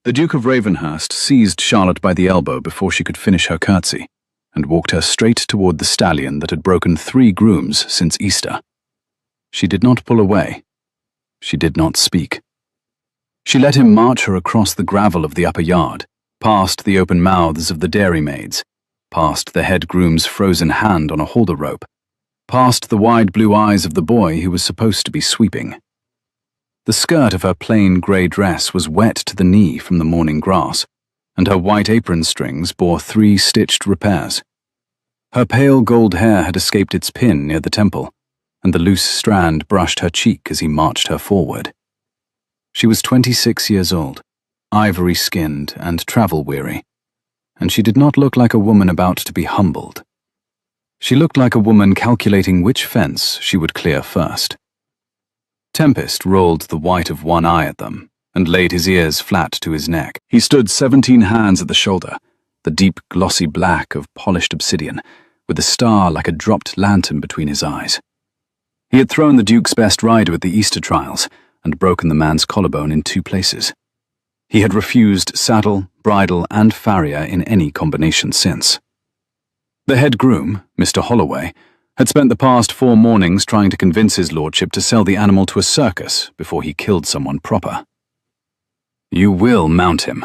The Duke of Ravenhurst seized Charlotte by the elbow before she could finish her curtsy, and walked her straight toward the stallion that had broken 3 grooms since Easter. She did not pull away. She did not speak. She let him march her across the gravel of the upper yard, past the open mouths of the dairymaids, past the head groom's frozen hand on a halter rope, past the wide blue eyes of the boy who was supposed to be sweeping. The skirt of her plain grey dress was wet to the knee from the morning grass, and her white apron strings bore 3 stitched repairs. Her pale gold hair had escaped its pin near the temple, and the loose strand brushed her cheek as he marched her forward. She was 26 years old, ivory-skinned and travel-weary, and she did not look like a woman about to be humbled. She looked like a woman calculating which fence she would clear first. Tempest rolled the white of one eye at them and laid his ears flat to his neck. He stood 17 hands at the shoulder, the deep glossy black of polished obsidian, with a star like a dropped lantern between his eyes. He had thrown the Duke's best rider at the Easter trials and broken the man's collarbone in 2 places. He had refused saddle, bridle, and farrier in any combination since. The head groom, Mr. Holloway, had spent the past 4 mornings trying to convince his lordship to sell the animal to a circus before he killed someone proper. "You will mount him,"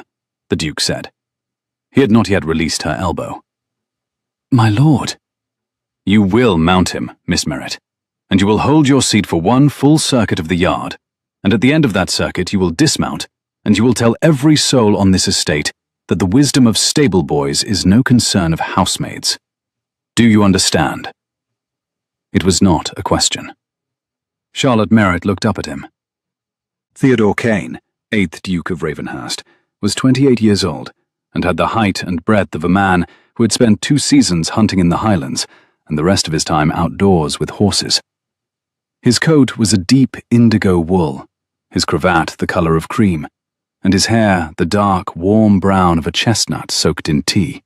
the Duke said. He had not yet released her elbow. "My lord." "You will mount him, Miss Merritt, and you will hold your seat for 1 full circuit of the yard, and at the end of that circuit you will dismount, and you will tell every soul on this estate that the wisdom of stable boys is no concern of housemaids. Do you understand?" It was not a question. Charlotte Merritt looked up at him. Theodore Kane, 8th Duke of Ravenhurst, was 28 years old and had the height and breadth of a man who had spent 2 seasons hunting in the Highlands and the rest of his time outdoors with horses. His coat was a deep indigo wool, his cravat the color of cream, and his hair the dark, warm brown of a chestnut soaked in tea.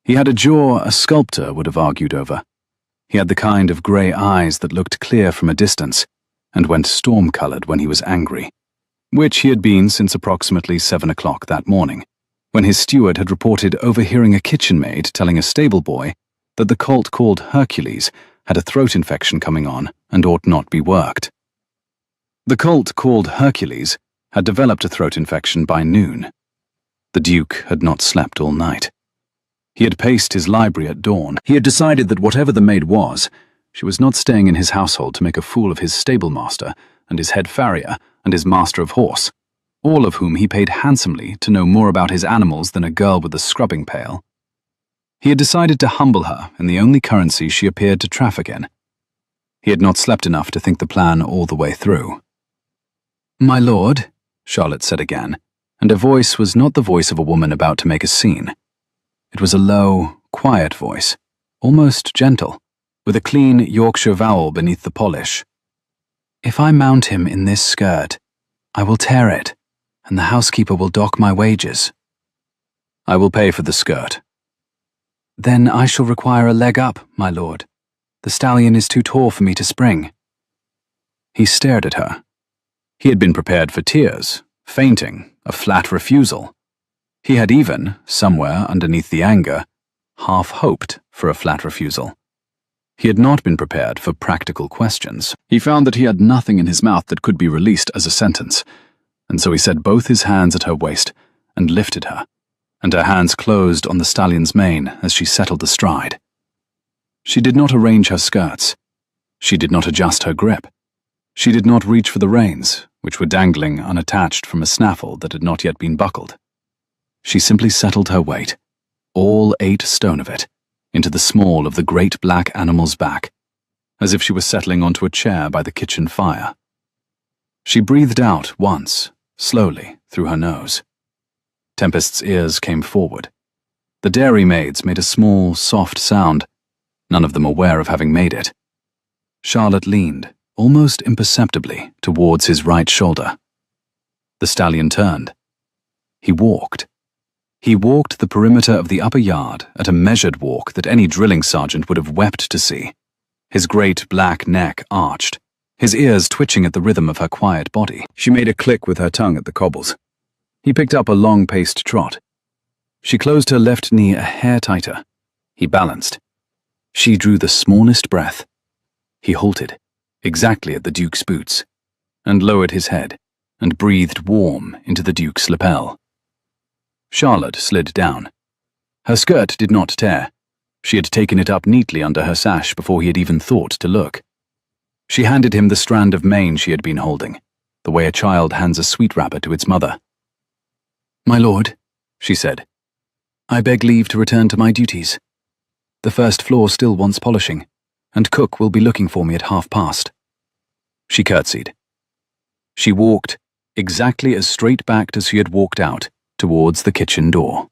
He had a jaw a sculptor would have argued over. He had the kind of grey eyes that looked clear from a distance and went storm-coloured when he was angry, which he had been since approximately 7 o'clock that morning, when his steward had reported overhearing a kitchen maid telling a stable boy that the colt called Hercules had a throat infection coming on and ought not be worked. The colt called Hercules had developed a throat infection by noon. The Duke had not slept all night. He had paced his library at dawn. He had decided that whatever the maid was, she was not staying in his household to make a fool of his stablemaster and his head farrier and his master of horse, all of whom he paid handsomely to know more about his animals than a girl with a scrubbing pail. He had decided to humble her in the only currency she appeared to traffic in. He had not slept enough to think the plan all the way through. "My lord," Charlotte said again, and her voice was not the voice of a woman about to make a scene. It was a low, quiet voice, almost gentle, with a clean Yorkshire vowel beneath the polish. "If I mount him in this skirt, I will tear it, and the housekeeper will dock my wages." "I will pay for the skirt." "Then I shall require a leg up, my lord. The stallion is too tall for me to spring." He stared at her. He had been prepared for tears, fainting, a flat refusal. He had even, somewhere underneath the anger, half hoped for a flat refusal. He had not been prepared for practical questions. He found that he had nothing in his mouth that could be released as a sentence, and so he set both his hands at her waist and lifted her, and her hands closed on the stallion's mane as she settled astride. She did not arrange her skirts. She did not adjust her grip. She did not reach for the reins, which were dangling unattached from a snaffle that had not yet been buckled. She simply settled her weight, all 8 stone of it, into the small of the great black animal's back, as if she was settling onto a chair by the kitchen fire. She breathed out once, slowly, through her nose. Tempest's ears came forward. The dairymaids made a small, soft sound, none of them aware of having made it. Charlotte leaned, almost imperceptibly, towards his right shoulder. The stallion turned. He walked. He walked the perimeter of the upper yard at a measured walk that any drilling sergeant would have wept to see, his great black neck arched, his ears twitching at the rhythm of her quiet body. She made a click with her tongue at the cobbles. He picked up a long-paced trot. She closed her left knee a hair tighter. He balanced. She drew the smallest breath. He halted, exactly at the Duke's boots, and lowered his head, and breathed warm into the Duke's lapel. Charlotte slid down. Her skirt did not tear. She had taken it up neatly under her sash before he had even thought to look. She handed him the strand of mane she had been holding, the way a child hands a sweet wrapper to its mother. "My lord," she said, "I beg leave to return to my duties. The first floor still wants polishing, and cook will be looking for me at past. She curtsied. She walked, exactly as straight-backed as she had walked out, towards the kitchen door.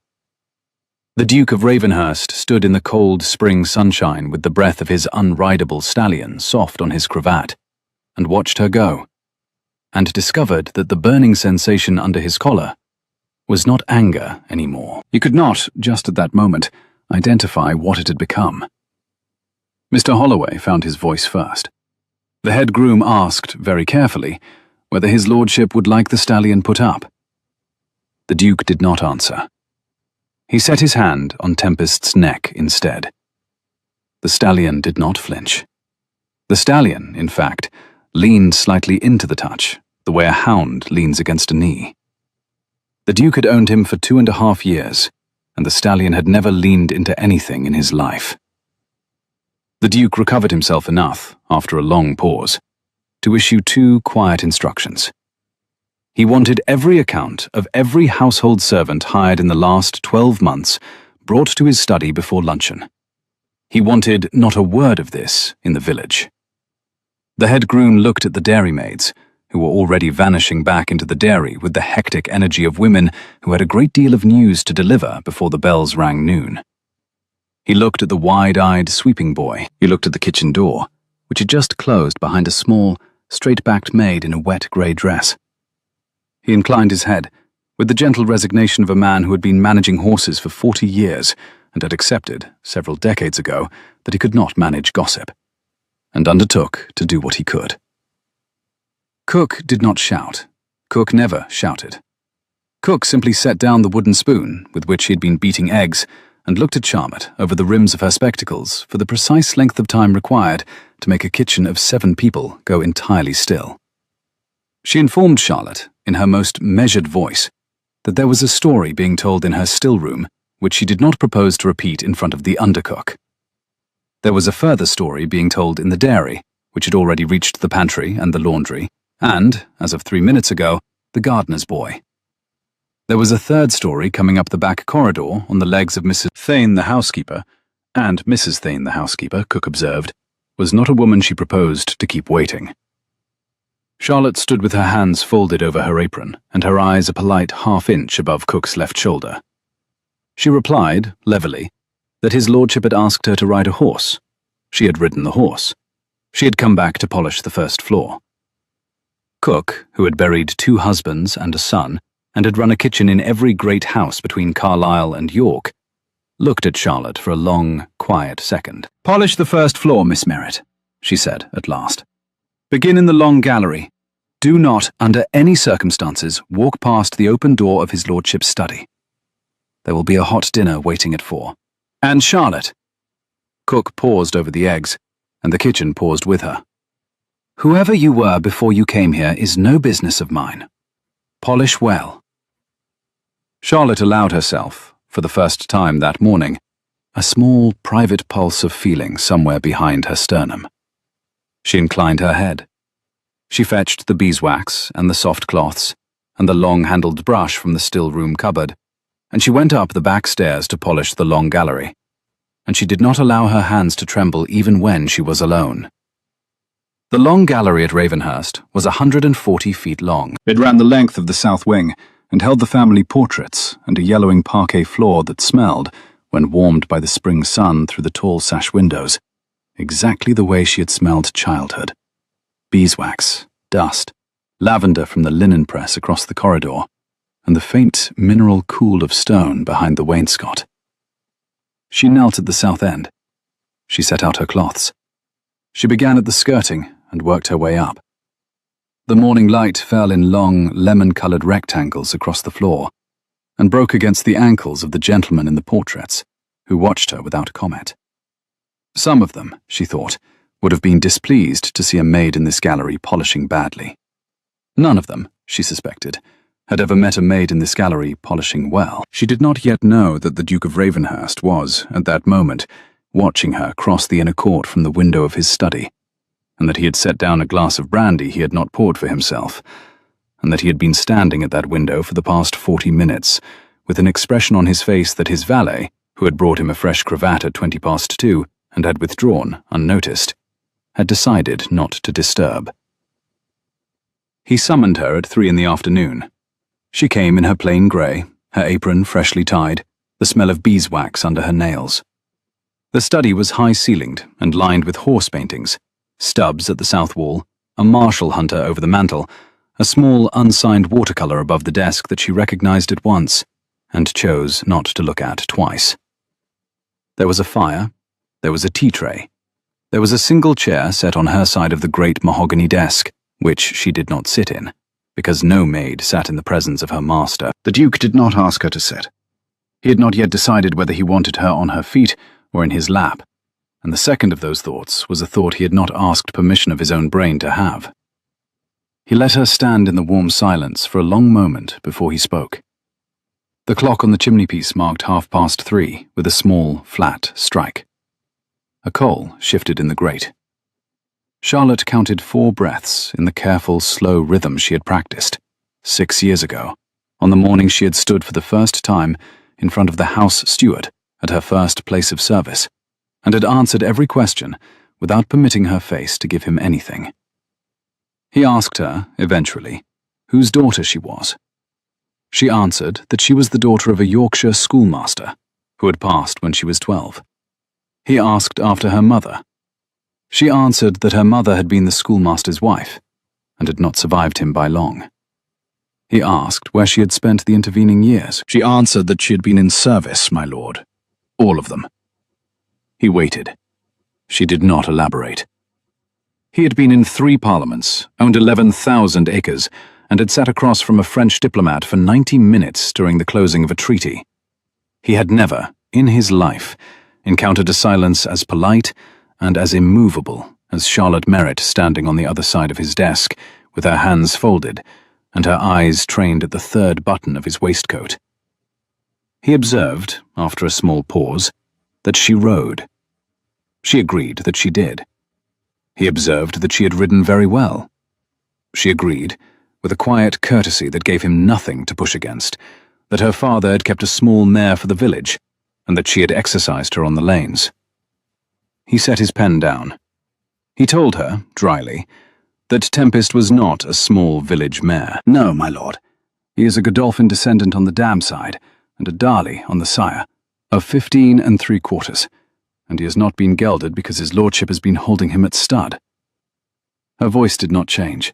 The Duke of Ravenhurst stood in the cold spring sunshine with the breath of his unridable stallion soft on his cravat, and watched her go, and discovered that the burning sensation under his collar was not anger anymore. He could not, just at that moment, identify what it had become. Mr. Holloway found his voice first. The head groom asked, very carefully, whether his lordship would like the stallion put up. The Duke did not answer. He set his hand on Tempest's neck instead. The stallion did not flinch. The stallion, in fact, leaned slightly into the touch, the way a hound leans against a knee. The Duke had owned him for 2.5 years, and the stallion had never leaned into anything in his life. The Duke recovered himself enough, after a long pause, to issue 2 quiet instructions. He wanted every account of every household servant hired in the last 12 months brought to his study before luncheon. He wanted not a word of this in the village. The head groom looked at the dairymaids, who were already vanishing back into the dairy with the hectic energy of women who had a great deal of news to deliver before the bells rang noon. He looked at the wide-eyed sweeping boy. He looked at the kitchen door, which had just closed behind a small, straight-backed maid in a wet grey dress. He inclined his head, with the gentle resignation of a man who had been managing horses for 40 years and had accepted, several decades ago, that he could not manage gossip, and undertook to do what he could. Cook did not shout. Cook never shouted. Cook simply set down the wooden spoon with which he had been beating eggs and looked at Charlotte over the rims of her spectacles for the precise length of time required to make a kitchen of 7 people go entirely still. She informed Charlotte, in her most measured voice, that there was a story being told in her still room which she did not propose to repeat in front of the undercook. There was a further story being told in the dairy, which had already reached the pantry and the laundry, and, as of 3 minutes ago, the gardener's boy. There was a third story coming up the back corridor on the legs of Mrs. Thane the housekeeper, and Mrs. Thane the housekeeper, Cook observed, was not a woman she proposed to keep waiting. Charlotte stood with her hands folded over her apron and her eyes a polite half-inch above Cook's left shoulder. She replied, levelly, that his lordship had asked her to ride a horse. She had ridden the horse. She had come back to polish the first floor. Cook, who had buried 2 husbands and a son, and had run a kitchen in every great house between Carlisle and York, looked at Charlotte for a long, quiet second. "Polish the first floor, Miss Merritt," she said at last. "Begin in the long gallery. Do not, under any circumstances, walk past the open door of his lordship's study. There will be a hot dinner waiting at 4. And Charlotte—" Cook paused over the eggs, and the kitchen paused with her. "Whoever you were before you came here is no business of mine. Polish well." Charlotte allowed herself, for the first time that morning, a small private pulse of feeling somewhere behind her sternum. She inclined her head. She fetched the beeswax and the soft cloths and the long-handled brush from the still-room cupboard, and she went up the back stairs to polish the long gallery, and she did not allow her hands to tremble even when she was alone. The long gallery at Ravenhurst was 140 feet long. It ran the length of the south wing and held the family portraits and a yellowing parquet floor that smelled, when warmed by the spring sun through the tall sash windows, exactly the way she had smelled childhood. Beeswax, dust, lavender from the linen press across the corridor, and the faint mineral cool of stone behind the wainscot. She knelt at the south end. She set out her cloths. She began at the skirting and worked her way up. The morning light fell in long, lemon-colored rectangles across the floor and broke against the ankles of the gentlemen in the portraits, who watched her without comment. Some of them, she thought, would have been displeased to see a maid in this gallery polishing badly. None of them, she suspected, had ever met a maid in this gallery polishing well. She did not yet know that the Duke of Ravenhurst was, at that moment, watching her cross the inner court from the window of his study, and that he had set down a glass of brandy he had not poured for himself, and that he had been standing at that window for the past 40 minutes, with an expression on his face that his valet, who had brought him a fresh cravat at 2:20 and had withdrawn, unnoticed, had decided not to disturb. He summoned her at 3 in the afternoon. She came in her plain grey, her apron freshly tied, the smell of beeswax under her nails. The study was high-ceilinged and lined with horse paintings, stubs at the south wall, a marshal hunter over the mantel, a small unsigned watercolour above the desk that she recognized at once and chose not to look at twice. There was a fire, there was a tea tray, there was a single chair set on her side of the great mahogany desk, which she did not sit in, because no maid sat in the presence of her master. The Duke did not ask her to sit. He had not yet decided whether he wanted her on her feet or in his lap, and the second of those thoughts was a thought he had not asked permission of his own brain to have. He let her stand in the warm silence for a long moment before he spoke. The clock on the chimney-piece marked 3:30 with a small, flat strike. A coal shifted in the grate. Charlotte counted 4 breaths in the careful, slow rhythm she had practiced 6 years ago, on the morning she had stood for the first time in front of the house steward at her first place of service, and had answered every question without permitting her face to give him anything. He asked her, eventually, whose daughter she was. She answered that she was the daughter of a Yorkshire schoolmaster who had passed when she was 12. He asked after her mother. She answered that her mother had been the schoolmaster's wife and had not survived him by long. He asked where she had spent the intervening years. She answered that she had been in service, my lord. All of them. He waited. She did not elaborate. He had been in 3 parliaments, owned 11,000 acres, and had sat across from a French diplomat for 90 minutes during the closing of a treaty. He had never, in his life, encountered a silence as polite and as immovable as Charlotte Merritt standing on the other side of his desk, with her hands folded and her eyes trained at the 3rd button of his waistcoat. He observed, after a small pause, that she rode. She agreed that she did. He observed that she had ridden very well. She agreed, with a quiet courtesy that gave him nothing to push against, that her father had kept a small mare for the village, and that she had exercised her on the lanes. He set his pen down. He told her, dryly, that Tempest was not a small village mare. No, my lord. He is a Godolphin descendant on the dam side, and a Darley on the sire, of 15 3/4, and he has not been gelded because his lordship has been holding him at stud. Her voice did not change.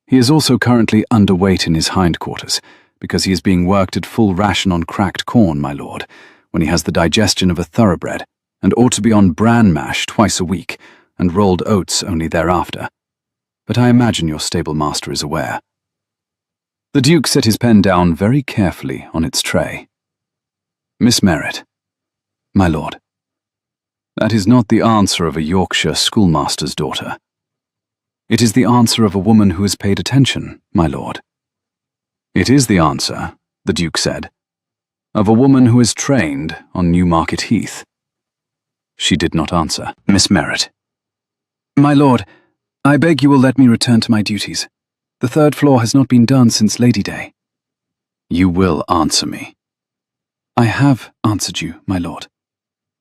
He is also currently underweight in his hindquarters, because he is being worked at full ration on cracked corn, my lord, when he has the digestion of a thoroughbred, and ought to be on bran mash twice a week, and rolled oats only thereafter. But I imagine your stable master is aware. The Duke set his pen down very carefully on its tray. Miss Merritt. My lord. That is not the answer of a Yorkshire schoolmaster's daughter. It is the answer of a woman who has paid attention, my lord. It is the answer, the Duke said, of a woman who is trained on Newmarket Heath. She did not answer. Miss Merritt. My lord, I beg you will let me return to my duties. The 3rd floor has not been done since Lady Day. You will answer me. I have answered you, my lord.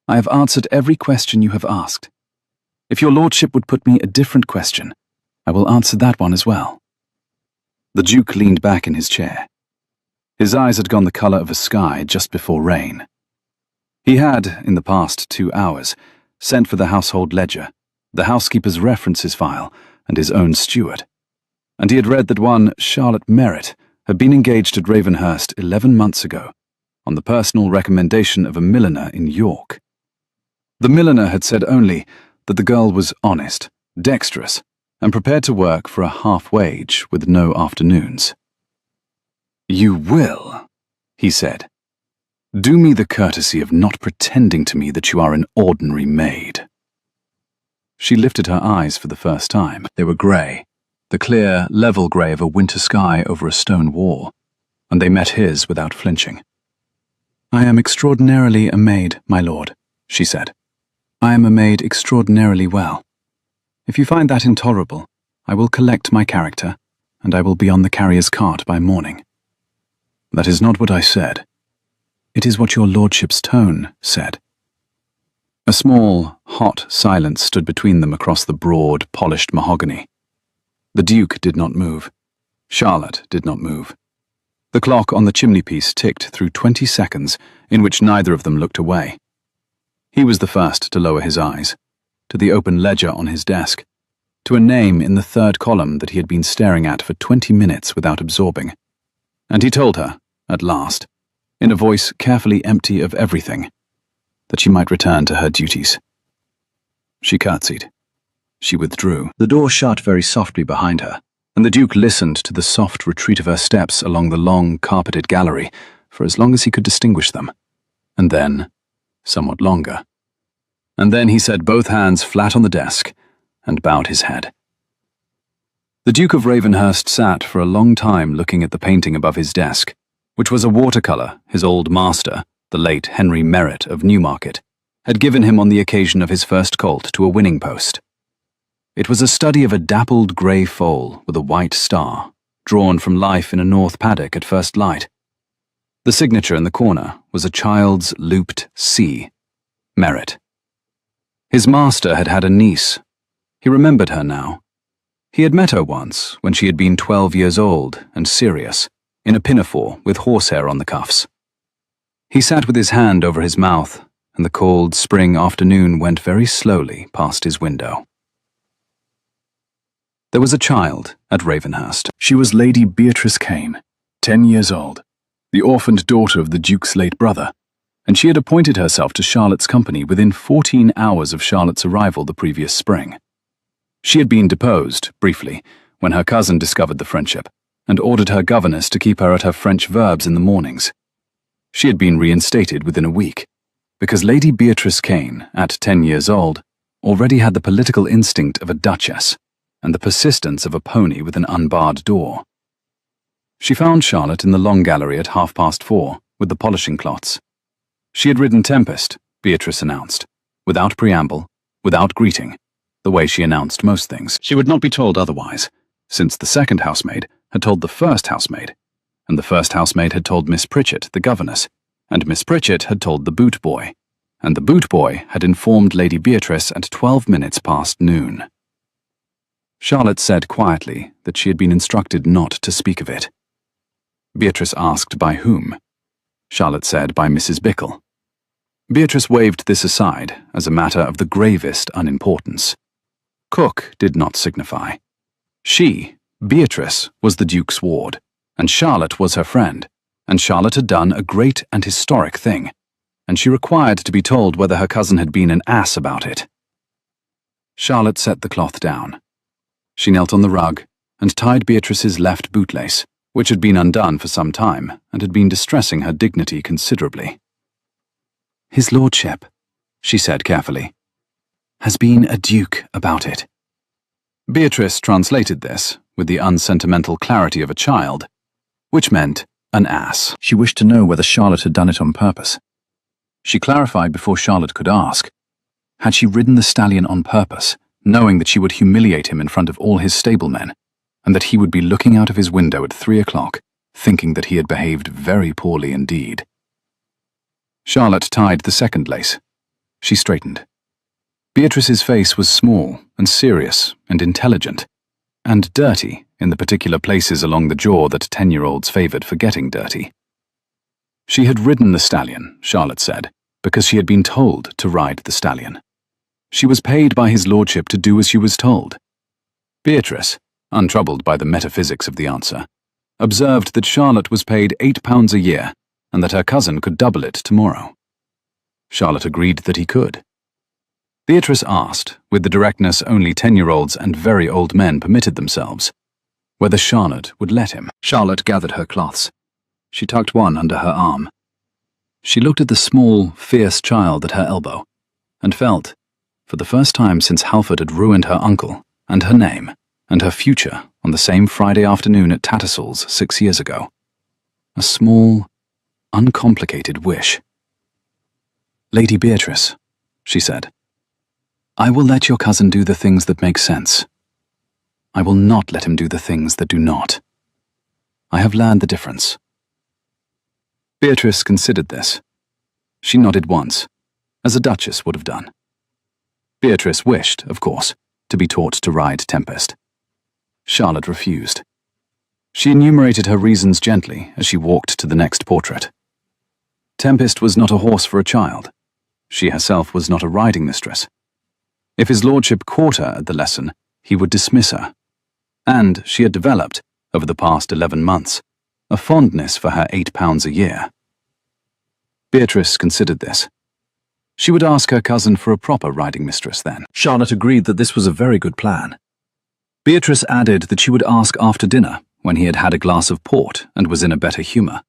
I have answered every question you have asked. If your lordship would put me a different question, I will answer that one as well. The Duke leaned back in his chair. His eyes had gone the colour of a sky just before rain. He had, in the past 2 hours, sent for the household ledger, the housekeeper's references file, and his own steward. And he had read that one Charlotte Merritt had been engaged at Ravenhurst 11 months ago, on the personal recommendation of a milliner in York. The milliner had said only that the girl was honest, dexterous, and prepared to work for a half-wage with no afternoons. "You will," he said. "Do me the courtesy of not pretending to me that you are an ordinary maid." She lifted her eyes for the first time. They were grey, the clear, level grey of a winter sky over a stone wall, and they met his without flinching. "I am extraordinarily a maid, my lord," she said. "I am a maid extraordinarily well. If you find that intolerable, I will collect my character, and I will be on the carrier's cart by morning." "That is not what I said." "It is what your lordship's tone said." A small, hot silence stood between them across the broad, polished mahogany. The Duke did not move. Charlotte did not move. The clock on the chimney-piece ticked through 20 seconds in which neither of them looked away. He was the first to lower his eyes, to the open ledger on his desk, to a name in the third column that he had been staring at for 20 minutes without absorbing. And he told her, at last, in a voice carefully empty of everything, that she might return to her duties. She curtsied. She withdrew. The door shut very softly behind her, and the Duke listened to the soft retreat of her steps along the long, carpeted gallery for as long as he could distinguish them, and then, somewhat longer. And then he set both hands flat on the desk and bowed his head. The Duke of Ravenhurst sat for a long time looking at the painting above his desk, which was a watercolour his old master, the late Henry Merritt of Newmarket, had given him on the occasion of his first colt to a winning post. It was a study of a dappled grey foal with a white star, drawn from life in a north paddock at first light. The signature in the corner was a child's looped C, Merritt. His master had had a niece. He remembered her now. He had met her once when she had been 12 years old and serious, in a pinafore with horsehair on the cuffs. He sat with his hand over his mouth, and the cold spring afternoon went very slowly past his window. There was a child at Ravenhurst. She was Lady Beatrice Kane, 10 years old, the orphaned daughter of the Duke's late brother, and she had appointed herself to Charlotte's company within 14 hours of Charlotte's arrival the previous spring. She had been deposed, briefly, when her cousin discovered the friendship, and ordered her governess to keep her at her French verbs in the mornings. She had been reinstated within a week, because Lady Beatrice Kane, at 10 years old, already had the political instinct of a duchess, and the persistence of a pony with an unbarred door. She found Charlotte in the long gallery at 4:30, with the polishing cloths. She had ridden Tempest, Beatrice announced, without preamble, without greeting, the way she announced most things. She would not be told otherwise, since the second housemaid had told the first housemaid, and the first housemaid had told Miss Pritchett, the governess, and Miss Pritchett had told the boot boy, and the boot boy had informed Lady Beatrice at 12 minutes past noon. Charlotte said quietly that she had been instructed not to speak of it. Beatrice asked by whom. Charlotte said by Mrs. Bickle. Beatrice waved this aside as a matter of the gravest unimportance. Cook did not signify. She, Beatrice, was the Duke's ward, and Charlotte was her friend, and Charlotte had done a great and historic thing, and she required to be told whether her cousin had been an ass about it. Charlotte set the cloth down. She knelt on the rug and tied Beatrice's left bootlace, which had been undone for some time and had been distressing her dignity considerably. "His lordship," she said carefully, "has been a duke about it." Beatrice translated this with the unsentimental clarity of a child, which meant an ass. She wished to know whether Charlotte had done it on purpose. She clarified before Charlotte could ask. Had she ridden the stallion on purpose, knowing that she would humiliate him in front of all his stablemen, and that he would be looking out of his window at 3 o'clock, thinking that he had behaved very poorly indeed? Charlotte tied the second lace. She straightened. Beatrice's face was small and serious and intelligent, and dirty in the particular places along the jaw that 10-year-olds favoured for getting dirty. She had ridden the stallion, Charlotte said, because she had been told to ride the stallion. She was paid by his lordship to do as she was told. Beatrice, untroubled by the metaphysics of the answer, observed that Charlotte was paid £8 a year and that her cousin could double it tomorrow. Charlotte agreed that he could. Beatrice asked, with the directness only 10-year-olds and very old men permitted themselves, whether Charlotte would let him. Charlotte gathered her cloths. She tucked one under her arm. She looked at the small, fierce child at her elbow, and felt, for the first time since Halford had ruined her uncle, and her name, and her future on the same Friday afternoon at Tattersall's 6 years ago, a small, uncomplicated wish. "Lady Beatrice," she said, "I will let your cousin do the things that make sense. I will not let him do the things that do not. I have learned the difference." Beatrice considered this. She nodded once, as a duchess would have done. Beatrice wished, of course, to be taught to ride Tempest. Charlotte refused. She enumerated her reasons gently as she walked to the next portrait. Tempest was not a horse for a child. She herself was not a riding mistress. If his lordship caught her at the lesson, he would dismiss her. And she had developed, over the past 11 months, a fondness for her £8 a year. Beatrice considered this. She would ask her cousin for a proper riding mistress then. Charlotte agreed that this was a very good plan. Beatrice added that she would ask after dinner, when he had had a glass of port and was in a better humour.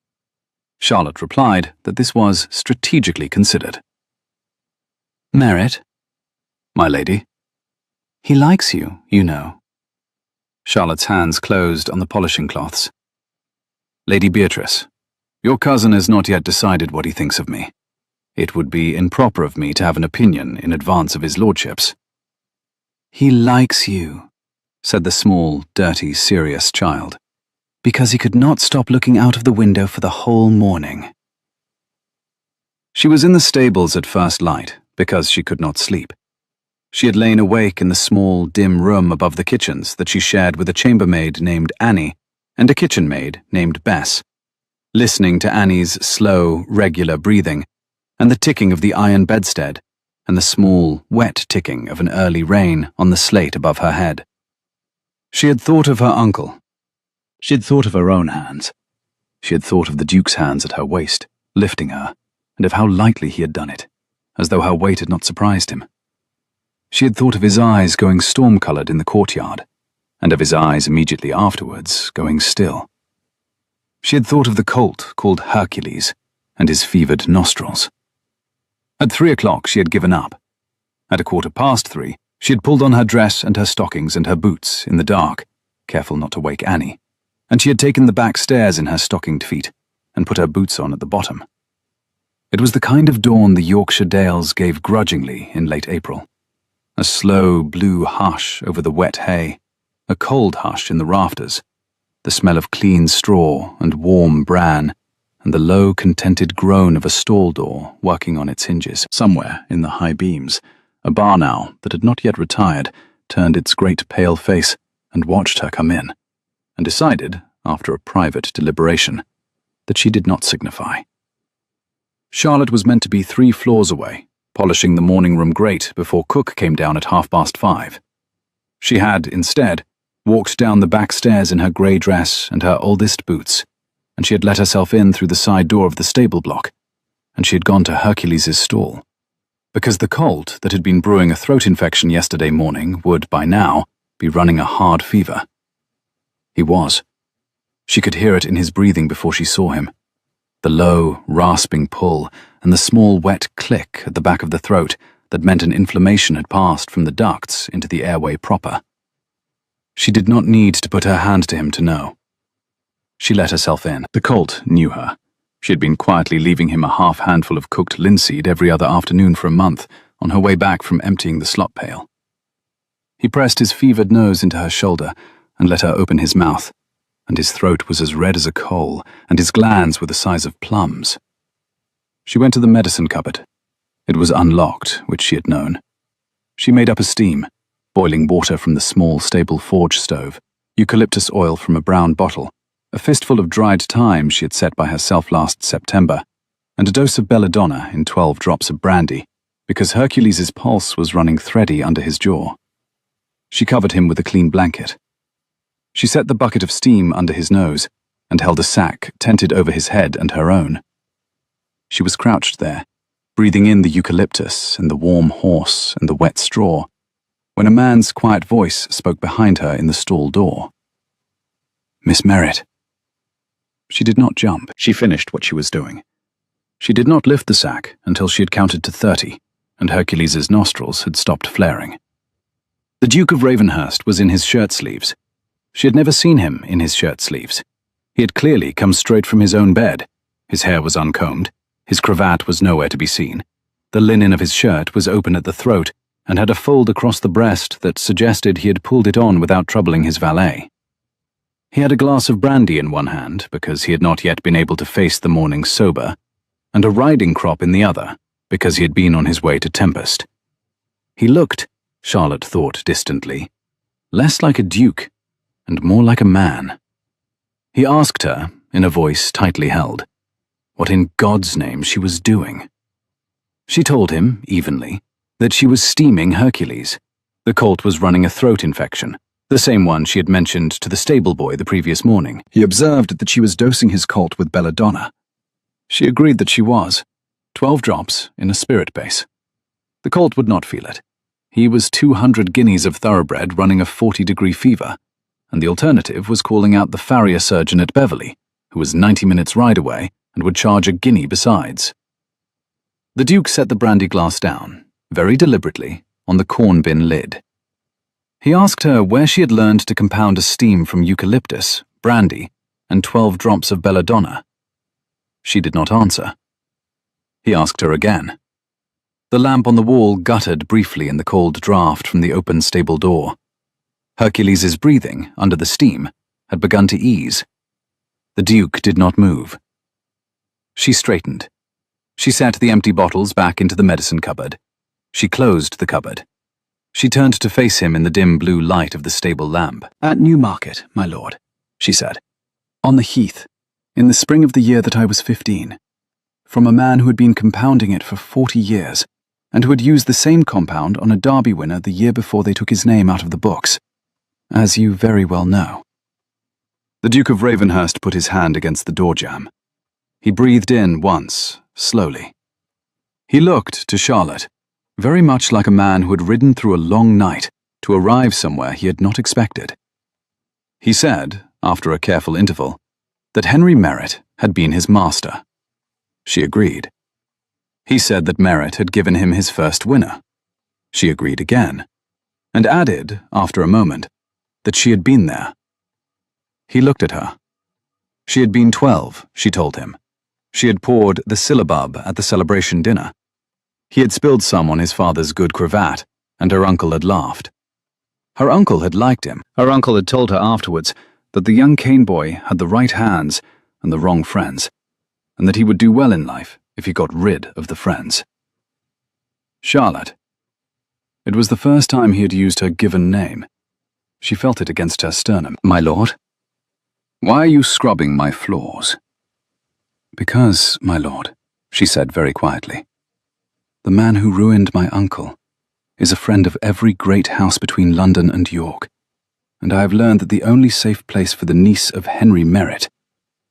Charlotte replied that this was strategically considered. "Merit?" "My lady." "He likes you, you know." Charlotte's hands closed on the polishing cloths. "Lady Beatrice, your cousin has not yet decided what he thinks of me. It would be improper of me to have an opinion in advance of his lordship's." "He likes you," said the small, dirty, serious child, "because he could not stop looking out of the window for the whole morning." She was in the stables at first light because she could not sleep. She had lain awake in the small, dim room above the kitchens that she shared with a chambermaid named Annie and a kitchen maid named Bess, listening to Annie's slow, regular breathing and the ticking of the iron bedstead and the small, wet ticking of an early rain on the slate above her head. She had thought of her uncle. She had thought of her own hands. She had thought of the Duke's hands at her waist, lifting her, and of how lightly he had done it, as though her weight had not surprised him. She had thought of his eyes going storm-coloured in the courtyard, and of his eyes immediately afterwards going still. She had thought of the colt called Hercules and his fevered nostrils. At 3 o'clock she had given up. At 3:15, she had pulled on her dress and her stockings and her boots in the dark, careful not to wake Annie, and she had taken the back stairs in her stockinged feet and put her boots on at the bottom. It was the kind of dawn the Yorkshire dales gave grudgingly in late April. A slow blue hush over the wet hay, a cold hush in the rafters, the smell of clean straw and warm bran, and the low, contented groan of a stall door working on its hinges. Somewhere in the high beams, a barn owl that had not yet retired turned its great pale face and watched her come in, and decided, after a private deliberation, that she did not signify. Charlotte was meant to be 3 floors away, polishing the morning room grate before cook came down at 5:30. She had, instead, walked down the back stairs in her grey dress and her oldest boots, and she had let herself in through the side door of the stable block, and she had gone to Hercules's stall, because the colt that had been brewing a throat infection yesterday morning would, by now, be running a hard fever. He was. She could hear it in his breathing before she saw him. The low, rasping pull and the small wet click at the back of the throat that meant an inflammation had passed from the ducts into the airway proper. She did not need to put her hand to him to know. She let herself in. The colt knew her. She had been quietly leaving him a half-handful of cooked linseed every other afternoon for a month on her way back from emptying the slop pail. He pressed his fevered nose into her shoulder and let her open his mouth, and his throat was as red as a coal, and his glands were the size of plums. She went to the medicine cupboard. It was unlocked, which she had known. She made up a steam, boiling water from the small stable forge stove, eucalyptus oil from a brown bottle, a fistful of dried thyme she had set by herself last September, and a dose of belladonna in 12 drops of brandy, because Hercules's pulse was running thready under his jaw. She covered him with a clean blanket. She set the bucket of steam under his nose and held a sack tented over his head and her own. She was crouched there, breathing in the eucalyptus and the warm horse and the wet straw, when a man's quiet voice spoke behind her in the stall door. "Miss Merritt." She did not jump. She finished what she was doing. She did not lift the sack until she had counted to 30, and Hercules's nostrils had stopped flaring. The Duke of Ravenhurst was in his shirt sleeves. She had never seen him in his shirt sleeves. He had clearly come straight from his own bed. His hair was uncombed. His cravat was nowhere to be seen. The linen of his shirt was open at the throat and had a fold across the breast that suggested he had pulled it on without troubling his valet. He had a glass of brandy in one hand, because he had not yet been able to face the morning sober, and a riding crop in the other, because he had been on his way to Tempest. He looked, Charlotte thought distantly, less like a duke and more like a man. He asked her, in a voice tightly held, what in God's name she was doing. She told him, evenly, that she was steaming Hercules. The colt was running a throat infection, the same one she had mentioned to the stable boy the previous morning. He observed that she was dosing his colt with belladonna. She agreed that she was. 12 drops in a spirit base. The colt would not feel it. He was 200 guineas of thoroughbred running a 40-degree fever, and the alternative was calling out the farrier surgeon at Beverley, who was 90 minutes ride away and would charge a guinea besides. The Duke set the brandy glass down, very deliberately, on the corn bin lid. He asked her where she had learned to compound a steam from eucalyptus, brandy, and 12 drops of belladonna. She did not answer. He asked her again. The lamp on the wall guttered briefly in the cold draught from the open stable door. Hercules's breathing, under the steam, had begun to ease. The Duke did not move. She straightened. She set the empty bottles back into the medicine cupboard. She closed the cupboard. She turned to face him in the dim blue light of the stable lamp. "At Newmarket, my lord," she said. "On the heath, in the spring of the year that I was 15. From a man who had been compounding it for 40 years, and who had used the same compound on a Derby winner the year before they took his name out of the books, as you very well know." The Duke of Ravenhurst put his hand against the door jamb. He breathed in once, slowly. He looked to Charlotte, very much like a man who had ridden through a long night to arrive somewhere he had not expected. He said, after a careful interval, that Henry Merritt had been his master. She agreed. He said that Merritt had given him his first winner. She agreed again, and added, after a moment, that she had been there. He looked at her. She had been 12, she told him. She had poured the syllabub at the celebration dinner. He had spilled some on his father's good cravat, and her uncle had laughed. Her uncle had liked him. Her uncle had told her afterwards that the young cane boy had the right hands and the wrong friends, and that he would do well in life if he got rid of the friends. Charlotte. It was the first time he had used her given name. She felt it against her sternum. "My lord?" "Why are you scrubbing my floors?" "Because, my lord," she said very quietly, "the man who ruined my uncle is a friend of every great house between London and York, and I have learned that the only safe place for the niece of Henry Merritt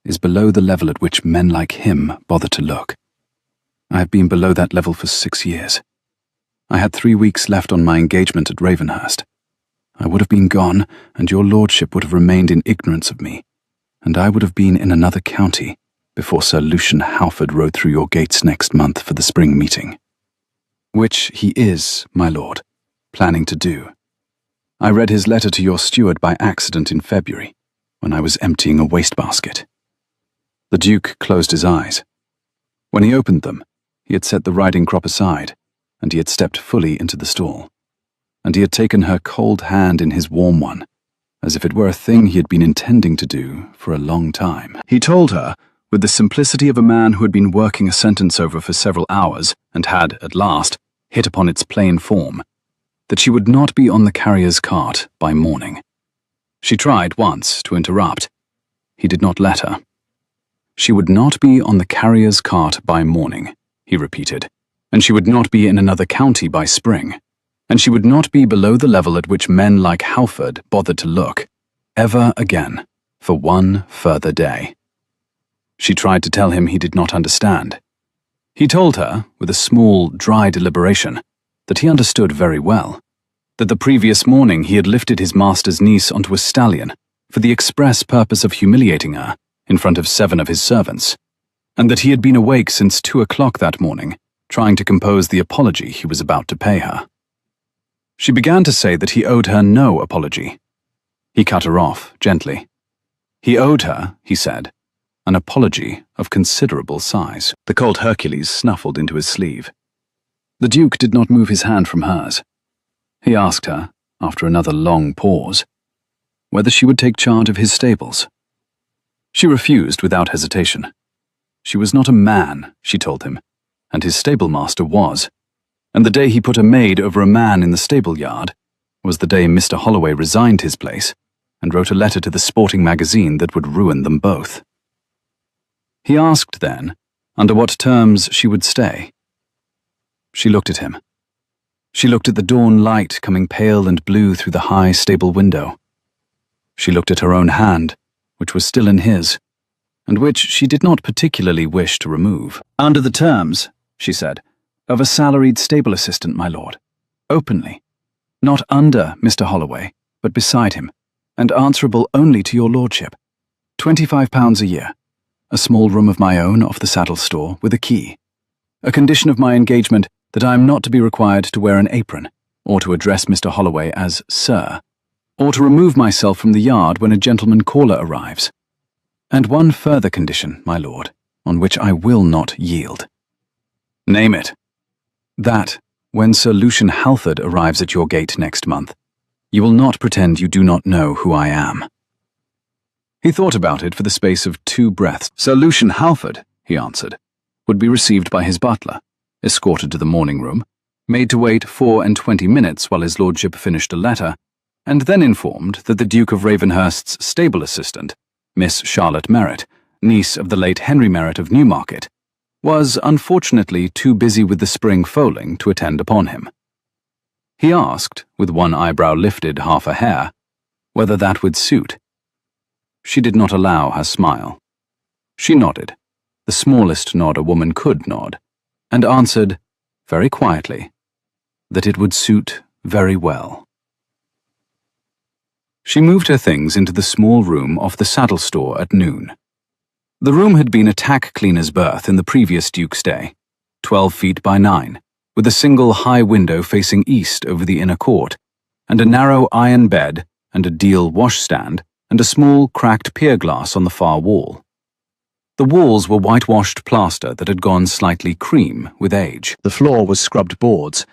is below the level at which men like him bother to look. I have been below that level for 6 years. I had 3 weeks left on my engagement at Ravenhurst. I would have been gone, and your lordship would have remained in ignorance of me, and I would have been in another county before Sir Lucian Halford rode through your gates next month for the spring meeting. Which he is, my lord, planning to do. I read his letter to your steward by accident in February, when I was emptying a wastebasket." The Duke closed his eyes. When he opened them, he had set the riding crop aside, and he had stepped fully into the stall, and he had taken her cold hand in his warm one, as if it were a thing he had been intending to do for a long time. He told her, with the simplicity of a man who had been working a sentence over for several hours and had, at last, hit upon its plain form, that she would not be on the carrier's cart by morning. She tried once to interrupt. He did not let her. "She would not be on the carrier's cart by morning," he repeated, "and she would not be in another county by spring, and she would not be below the level at which men like Halford bothered to look, ever again, for one further day." She tried to tell him he did not understand. He told her, with a small, dry deliberation, that he understood very well, that the previous morning he had lifted his master's niece onto a stallion for the express purpose of humiliating her in front of 7 of his servants, and that he had been awake since 2 o'clock that morning, trying to compose the apology he was about to pay her. She began to say that he owed her no apology. He cut her off, gently. He owed her, he said, an apology of considerable size. The cold Hercules snuffled into his sleeve. The Duke did not move his hand from hers. He asked her, after another long pause, whether she would take charge of his stables. She refused without hesitation. She was not a man, she told him, and his stablemaster was, and the day he put a maid over a man in the stable yard was the day Mr. Holloway resigned his place and wrote a letter to the sporting magazine that would ruin them both. He asked then, under what terms she would stay. She looked at him. She looked at the dawn light coming pale and blue through the high stable window. She looked at her own hand, which was still in his, and which she did not particularly wish to remove. "Under the terms," she said, "of a salaried stable assistant, my lord. Openly. Not under Mr. Holloway, but beside him, and answerable only to your lordship. £25 a year. A small room of my own off the saddle store with a key. A condition of my engagement that I am not to be required to wear an apron, or to address Mr. Holloway as Sir, or to remove myself from the yard when a gentleman caller arrives. And one further condition, my lord, on which I will not yield." "Name it." "That, when Sir Lucian Halford arrives at your gate next month, you will not pretend you do not know who I am." He thought about it for the space of 2 breaths. Sir Lucian Halford, he answered, would be received by his butler, escorted to the morning room, made to wait 24 minutes while his lordship finished a letter, and then informed that the Duke of Ravenhurst's stable assistant, Miss Charlotte Merritt, niece of the late Henry Merritt of Newmarket, was unfortunately too busy with the spring foaling to attend upon him. He asked, with one eyebrow lifted half a hair, whether that would suit. She did not allow her smile. She nodded, the smallest nod a woman could nod, and answered, very quietly, that it would suit very well. She moved her things into the small room off the saddle store at noon. The room had been a tack cleaner's berth in the previous Duke's day, 12 feet by 9, with a single high window facing east over the inner court, and a narrow iron bed and a deal washstand and a small cracked pier glass on the far wall. The walls were whitewashed plaster that had gone slightly cream with age. The floor was scrubbed boards.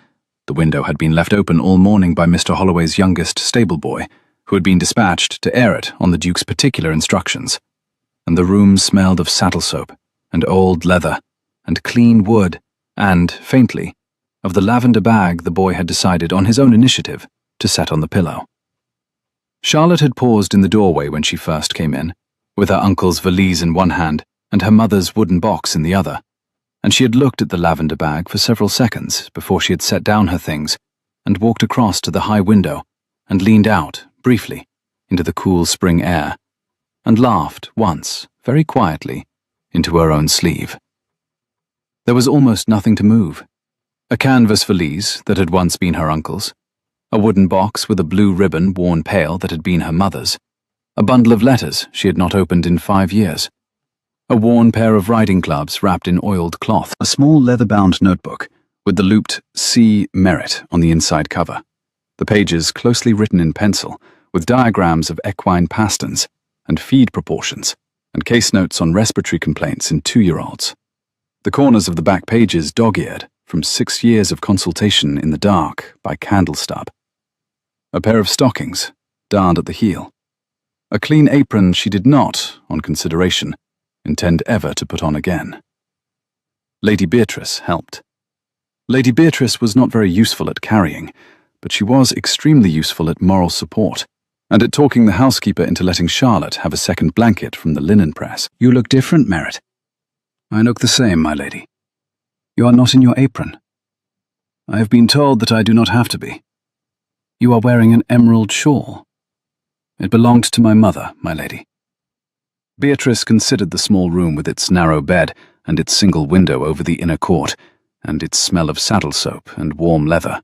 The window had been left open all morning by Mr. Holloway's youngest stable boy, who had been dispatched to air it on the Duke's particular instructions, and the room smelled of saddle soap and old leather and clean wood and, faintly, of the lavender bag the boy had decided on his own initiative to set on the pillow. Charlotte had paused in the doorway when she first came in, with her uncle's valise in one hand and her mother's wooden box in the other, and she had looked at the lavender bag for several seconds before she had set down her things and walked across to the high window and leaned out, briefly, into the cool spring air, and laughed once, very quietly, into her own sleeve. There was almost nothing to move. A canvas valise that had once been her uncle's, a wooden box with a blue ribbon worn pale that had been her mother's, a bundle of letters she had not opened in 5 years, a worn pair of riding gloves wrapped in oiled cloth, a small leather-bound notebook with the looped C. Merritt on the inside cover, the pages closely written in pencil with diagrams of equine pasterns and feed proportions and case notes on respiratory complaints in 2-year-olds. The corners of the back pages dog-eared from 6 years of consultation in the dark by candle stub. A pair of stockings, darned at the heel. A clean apron she did not, on consideration, intend ever to put on again. Lady Beatrice helped. Lady Beatrice was not very useful at carrying, but she was extremely useful at moral support, and at talking the housekeeper into letting Charlotte have a second blanket from the linen press. "You look different, Merritt." "I look the same, my lady." "You are not in your apron." "I have been told that I do not have to be." "You are wearing an emerald shawl." "It belonged to my mother, my lady." Beatrice considered the small room with its narrow bed and its single window over the inner court, and its smell of saddle soap and warm leather.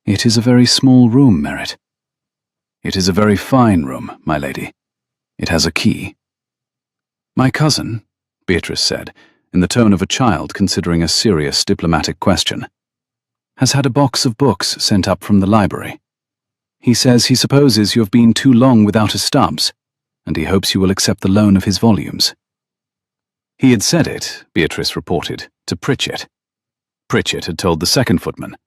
"It is a very small room, Merritt." "It is a very fine room, my lady. It has a key." "My cousin," Beatrice said, in the tone of a child considering a serious diplomatic question, "has had a box of books sent up from the library. He says he supposes you have been too long without a Stubbs, and he hopes you will accept the loan of his volumes." He had said it, Beatrice reported, to Pritchett. Pritchett had told the second footman.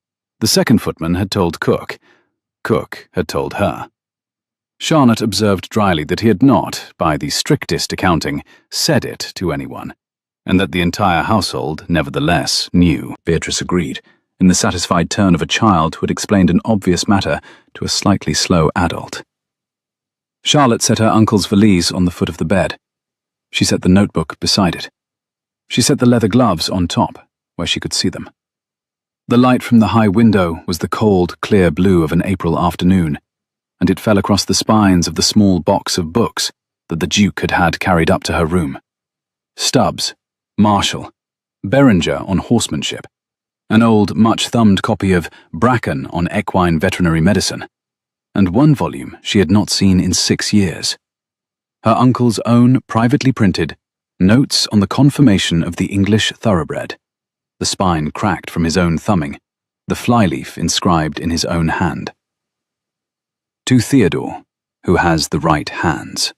The second footman had told Cook. Cook had told her. Charlotte observed dryly that he had not, by the strictest accounting, said it to anyone, and that the entire household, nevertheless, knew. Beatrice agreed, in the satisfied tone of a child who had explained an obvious matter to a slightly slow adult. Charlotte set her uncle's valise on the foot of the bed. She set the notebook beside it. She set the leather gloves on top, where she could see them. The light from the high window was the cold, clear blue of an April afternoon, and it fell across the spines of the small box of books that the Duke had had carried up to her room. Stubbs, Marshall, Beringer on horsemanship, an old, much-thumbed copy of Bracken on equine veterinary medicine, and one volume she had not seen in 6 years. Her uncle's own privately printed Notes on the Conformation of the English Thoroughbred, the spine cracked from his own thumbing, the flyleaf inscribed in his own hand. To Theodore, who has the right hands.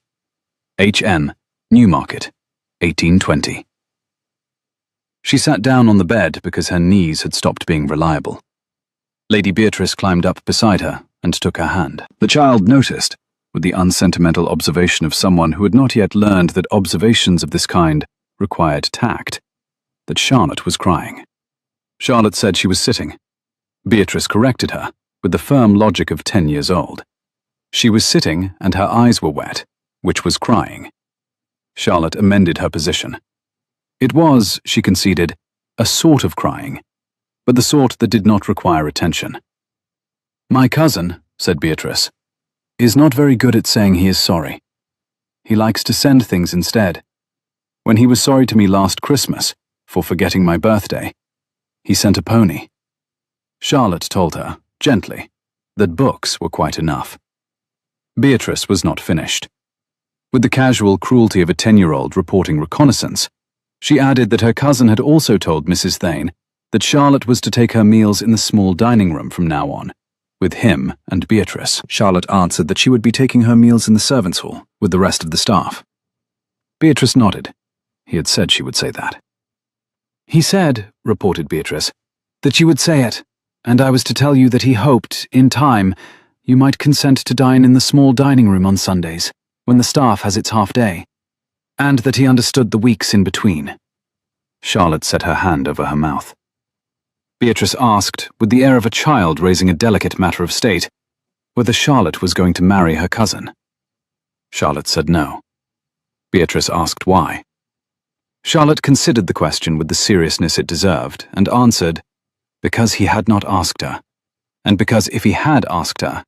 H.M., Newmarket, 1820. She sat down on the bed because her knees had stopped being reliable. Lady Beatrice climbed up beside her and took her hand. The child noticed, with the unsentimental observation of someone who had not yet learned that observations of this kind required tact, that Charlotte was crying. Charlotte said she was sitting. Beatrice corrected her, with the firm logic of 10 years old. She was sitting and her eyes were wet, which was crying. Charlotte amended her position. It was, she conceded, a sort of crying, but the sort that did not require attention. "My cousin," said Beatrice, "is not very good at saying he is sorry. He likes to send things instead. When he was sorry to me last Christmas, for forgetting my birthday, he sent a pony." Charlotte told her, gently, that books were quite enough. Beatrice was not finished. With the casual cruelty of a 10-year-old reporting reconnaissance, she added that her cousin had also told Mrs. Thane that Charlotte was to take her meals in the small dining room from now on, with him and Beatrice. Charlotte answered that she would be taking her meals in the servants' hall with the rest of the staff. Beatrice nodded. He had said she would say that. "He said," reported Beatrice, "that you would say it, and I was to tell you that he hoped, in time, you might consent to dine in the small dining room on Sundays, when the staff has its half-day, and that he understood the weeks in between." Charlotte set her hand over her mouth. Beatrice asked, with the air of a child raising a delicate matter of state, whether Charlotte was going to marry her cousin. Charlotte said no. Beatrice asked why. Charlotte considered the question with the seriousness it deserved, and answered, because he had not asked her, and because if he had asked her,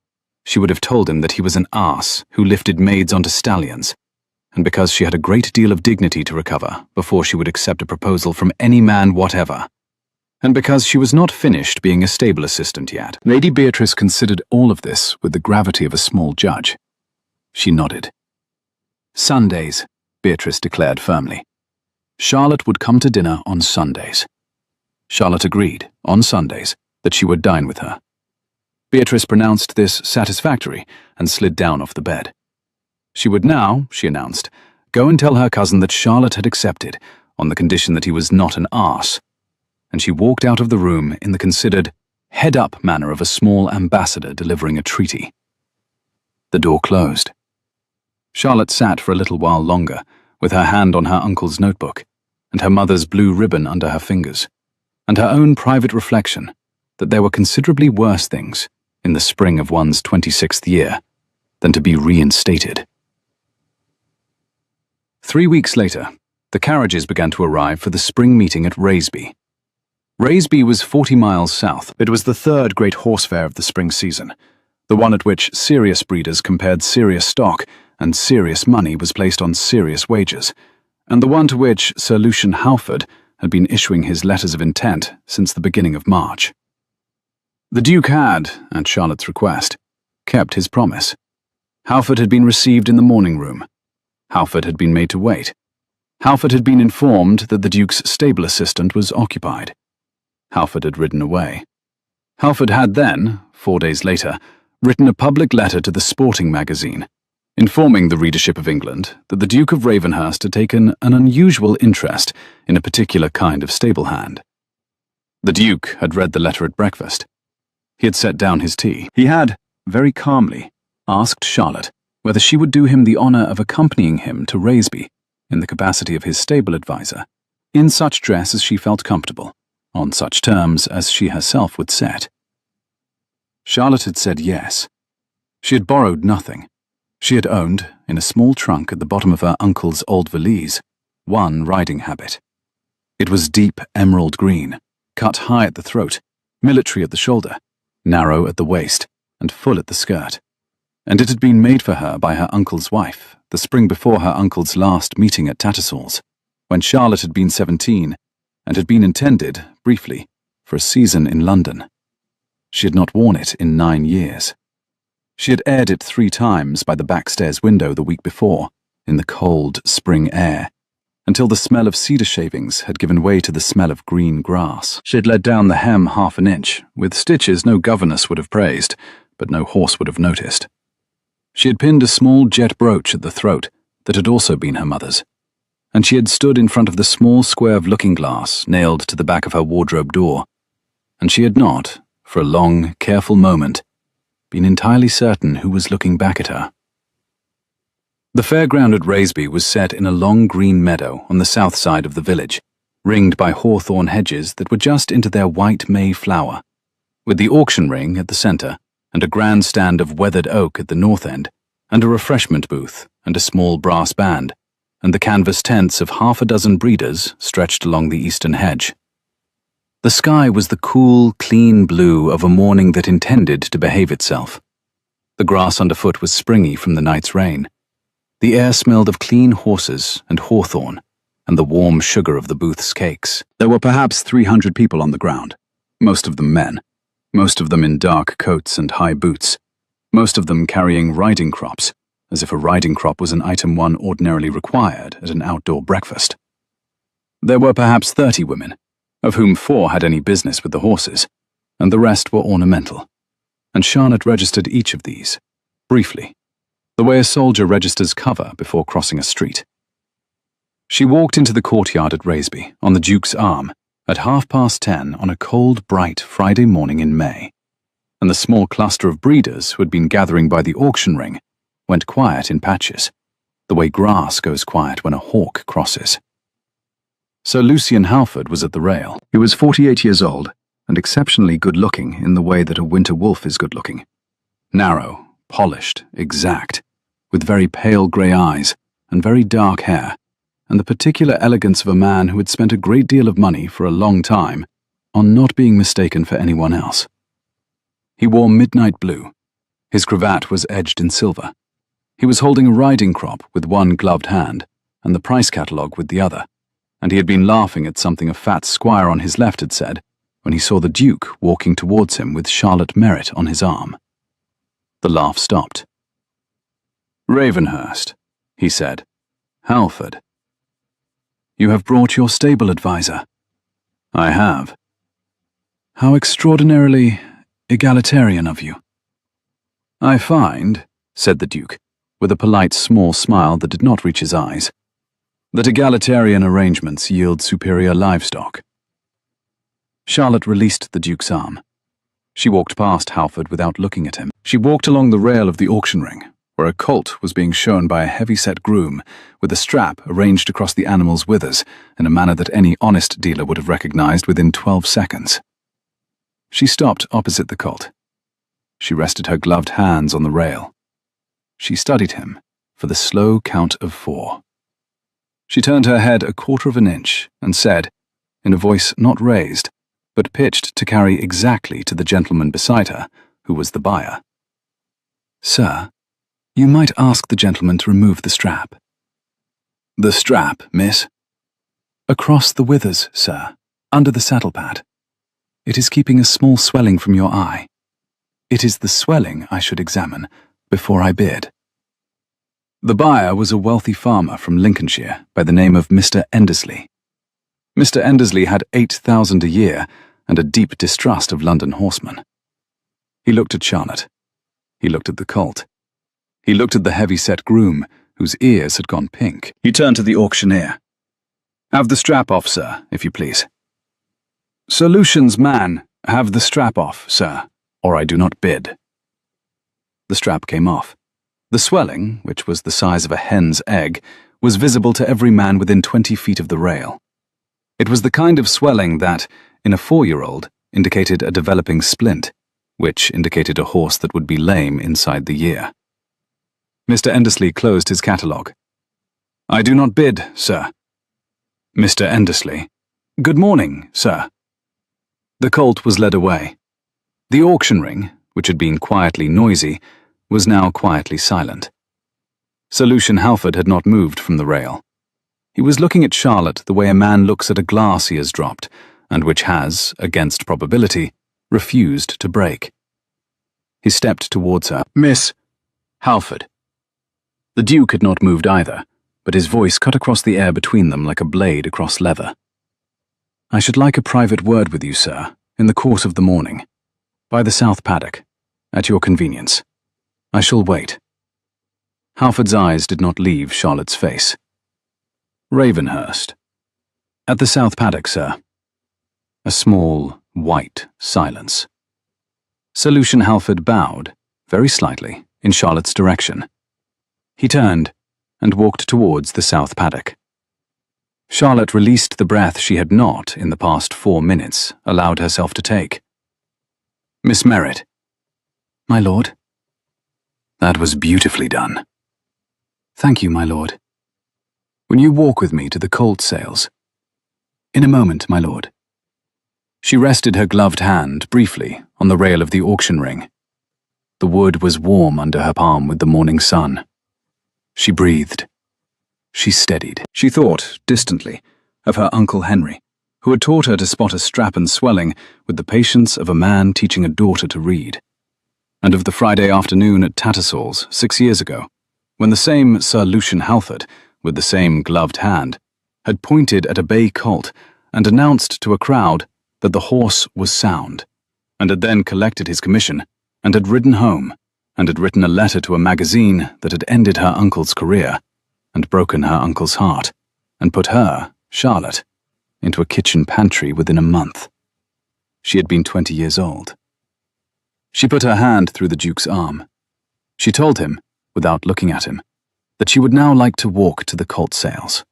she would have told him that he was an ass who lifted maids onto stallions, and because she had a great deal of dignity to recover before she would accept a proposal from any man whatever, and because she was not finished being a stable assistant yet. Lady Beatrice considered all of this with the gravity of a small judge. She nodded. Sundays, Beatrice declared firmly. Charlotte would come to dinner on Sundays. Charlotte agreed, on Sundays, that she would dine with her. Beatrice pronounced this satisfactory and slid down off the bed. She would now, she announced, go and tell her cousin that Charlotte had accepted, on the condition that he was not an arse, and she walked out of the room in the considered, head-up manner of a small ambassador delivering a treaty. The door closed. Charlotte sat for a little while longer, with her hand on her uncle's notebook, and her mother's blue ribbon under her fingers, and her own private reflection that there were considerably worse things in the spring of one's 26th year than to be reinstated. 3 weeks later, the carriages began to arrive for the spring meeting at Raisby. Raisby was 40 miles south. It was the third great horse fair of the spring season, the one at which serious breeders compared serious stock and serious money was placed on serious wages, and the one to which Sir Lucian Halford had been issuing his letters of intent since the beginning of March. The Duke had, at Charlotte's request, kept his promise. Halford had been received in the morning room. Halford had been made to wait. Halford had been informed that the Duke's stable assistant was occupied. Halford had ridden away. Halford had then, 4 days later, written a public letter to the Sporting magazine, informing the readership of England that the Duke of Ravenhurst had taken an unusual interest in a particular kind of stable hand. The Duke had read the letter at breakfast. He had set down his tea. He had, very calmly, asked Charlotte whether she would do him the honour of accompanying him to Raisby in the capacity of his stable adviser, in such dress as she felt comfortable, on such terms as she herself would set. Charlotte had said yes. She had borrowed nothing. She had owned, in a small trunk at the bottom of her uncle's old valise, one riding habit. It was deep emerald green, cut high at the throat, military at the shoulder, narrow at the waist, and full at the skirt. And it had been made for her by her uncle's wife the spring before her uncle's last meeting at Tattersall's, when Charlotte had been 17, and had been intended, briefly, for a season in London. She had not worn it in 9 years. She had aired it 3 times by the backstairs window the week before, in the cold spring air, until the smell of cedar shavings had given way to the smell of green grass. She had let down the hem 1/2 an inch, with stitches no governess would have praised, but no horse would have noticed. She had pinned a small jet brooch at the throat that had also been her mother's, and she had stood in front of the small square of looking-glass nailed to the back of her wardrobe door, and she had not, for a long, careful moment, been entirely certain who was looking back at her. The fairground at Raisby was set in a long green meadow on the south side of the village, ringed by hawthorn hedges that were just into their white May flower, with the auction ring at the centre, and a grand stand of weathered oak at the north end, and a refreshment booth, and a small brass band, and the canvas tents of 6 breeders stretched along the eastern hedge. The sky was the cool, clean blue of a morning that intended to behave itself. The grass underfoot was springy from the night's rain. The air smelled of clean horses and hawthorn, and the warm sugar of the booth's cakes. There were perhaps 300 people on the ground, most of them men, most of them in dark coats and high boots, most of them carrying riding crops, as if a riding crop was an item one ordinarily required at an outdoor breakfast. There were perhaps 30 women, of whom 4 had any business with the horses, and the rest were ornamental, and Charlotte registered each of these, briefly, the way a soldier registers cover before crossing a street. She walked into the courtyard at Raisby, on the Duke's arm, at 10:30 on a cold, bright Friday morning in May, and the small cluster of breeders who had been gathering by the auction ring went quiet in patches, the way grass goes quiet when a hawk crosses. Sir Lucian Halford was at the rail. He was 48 years old, and exceptionally good-looking in the way that a winter wolf is good-looking. Narrow, polished, exact, with very pale grey eyes and very dark hair, and the particular elegance of a man who had spent a great deal of money for a long time on not being mistaken for anyone else. He wore midnight blue. His cravat was edged in silver. He was holding a riding crop with one gloved hand and the price catalogue with the other, and he had been laughing at something a fat squire on his left had said when he saw the Duke walking towards him with Charlotte Merritt on his arm. The laugh stopped. "Ravenhurst," he said. "Halford. You have brought your stable adviser." "I have." "How extraordinarily egalitarian of you." "I find," said the Duke, with a polite small smile that did not reach his eyes, "that egalitarian arrangements yield superior livestock." Charlotte released the Duke's arm. She walked past Halford without looking at him. She walked along the rail of the auction ring, where a colt was being shown by a heavy-set groom with a strap arranged across the animal's withers in a manner that any honest dealer would have recognized within 12 seconds. She stopped opposite the colt. She rested her gloved hands on the rail. She studied him for the slow count of 4. She turned her head 1/4 of an inch and said, in a voice not raised, but pitched to carry exactly to the gentleman beside her, who was the buyer, "Sir, you might ask the gentleman to remove the strap." The strap, miss? Across the withers, sir, under the saddle pad. It is keeping a small swelling from your eye. It is the swelling I should examine before I bid. The buyer was a wealthy farmer from Lincolnshire by the name of Mr. Endersley. Mr. Endersley had 8,000 a year and a deep distrust of London horsemen. He looked at Charlotte. He looked at the colt. He looked at the heavy-set groom, whose ears had gone pink. He turned to the auctioneer. "Have the strap off, sir, if you please." "Sir Lucian's man, have the strap off, sir, or I do not bid." The strap came off. The swelling, which was the size of a hen's egg, was visible to every man within 20 feet of the rail. It was the kind of swelling that, in a 4-year-old, indicated a developing splint, which indicated a horse that would be lame inside the year. Mr. Endersley closed his catalogue. "I do not bid, sir." Mr. Endersley. "Good morning, sir." The colt was led away. The auction ring, which had been quietly noisy, was now quietly silent. Sir Lucian Halford had not moved from the rail. He was looking at Charlotte the way a man looks at a glass he has dropped, and which has, against probability, refused to break. He stepped towards her. "Miss Halford." The Duke had not moved either, but his voice cut across the air between them like a blade across leather. "I should like a private word with you, sir, in the course of the morning, by the South Paddock, at your convenience. I shall wait." Halford's eyes did not leave Charlotte's face. "Ravenhurst. At the South Paddock, sir." A small, white silence. Sir Lucian Halford bowed, very slightly, in Charlotte's direction. He turned and walked towards the South Paddock. Charlotte released the breath she had not, in the past 4 minutes, allowed herself to take. "Miss Merritt." "My lord." "That was beautifully done." "Thank you, my lord." "Will you walk with me to the colt sales?" "In a moment, my lord." She rested her gloved hand, briefly, on the rail of the auction ring. The wood was warm under her palm with the morning sun. She breathed. She steadied. She thought, distantly, of her Uncle Henry, who had taught her to spot a strap and swelling with the patience of a man teaching a daughter to read, and of the Friday afternoon at Tattersall's 6 years ago, when the same Sir Lucian Halford, with the same gloved hand, had pointed at a bay colt and announced to a crowd that the horse was sound, and had then collected his commission, and had ridden home, and had written a letter to a magazine that had ended her uncle's career, and broken her uncle's heart, and put her, Charlotte, into a kitchen pantry within a month. She had been 20 years old. She put her hand through the Duke's arm. She told him, without looking at him, that she would now like to walk to the colt sales.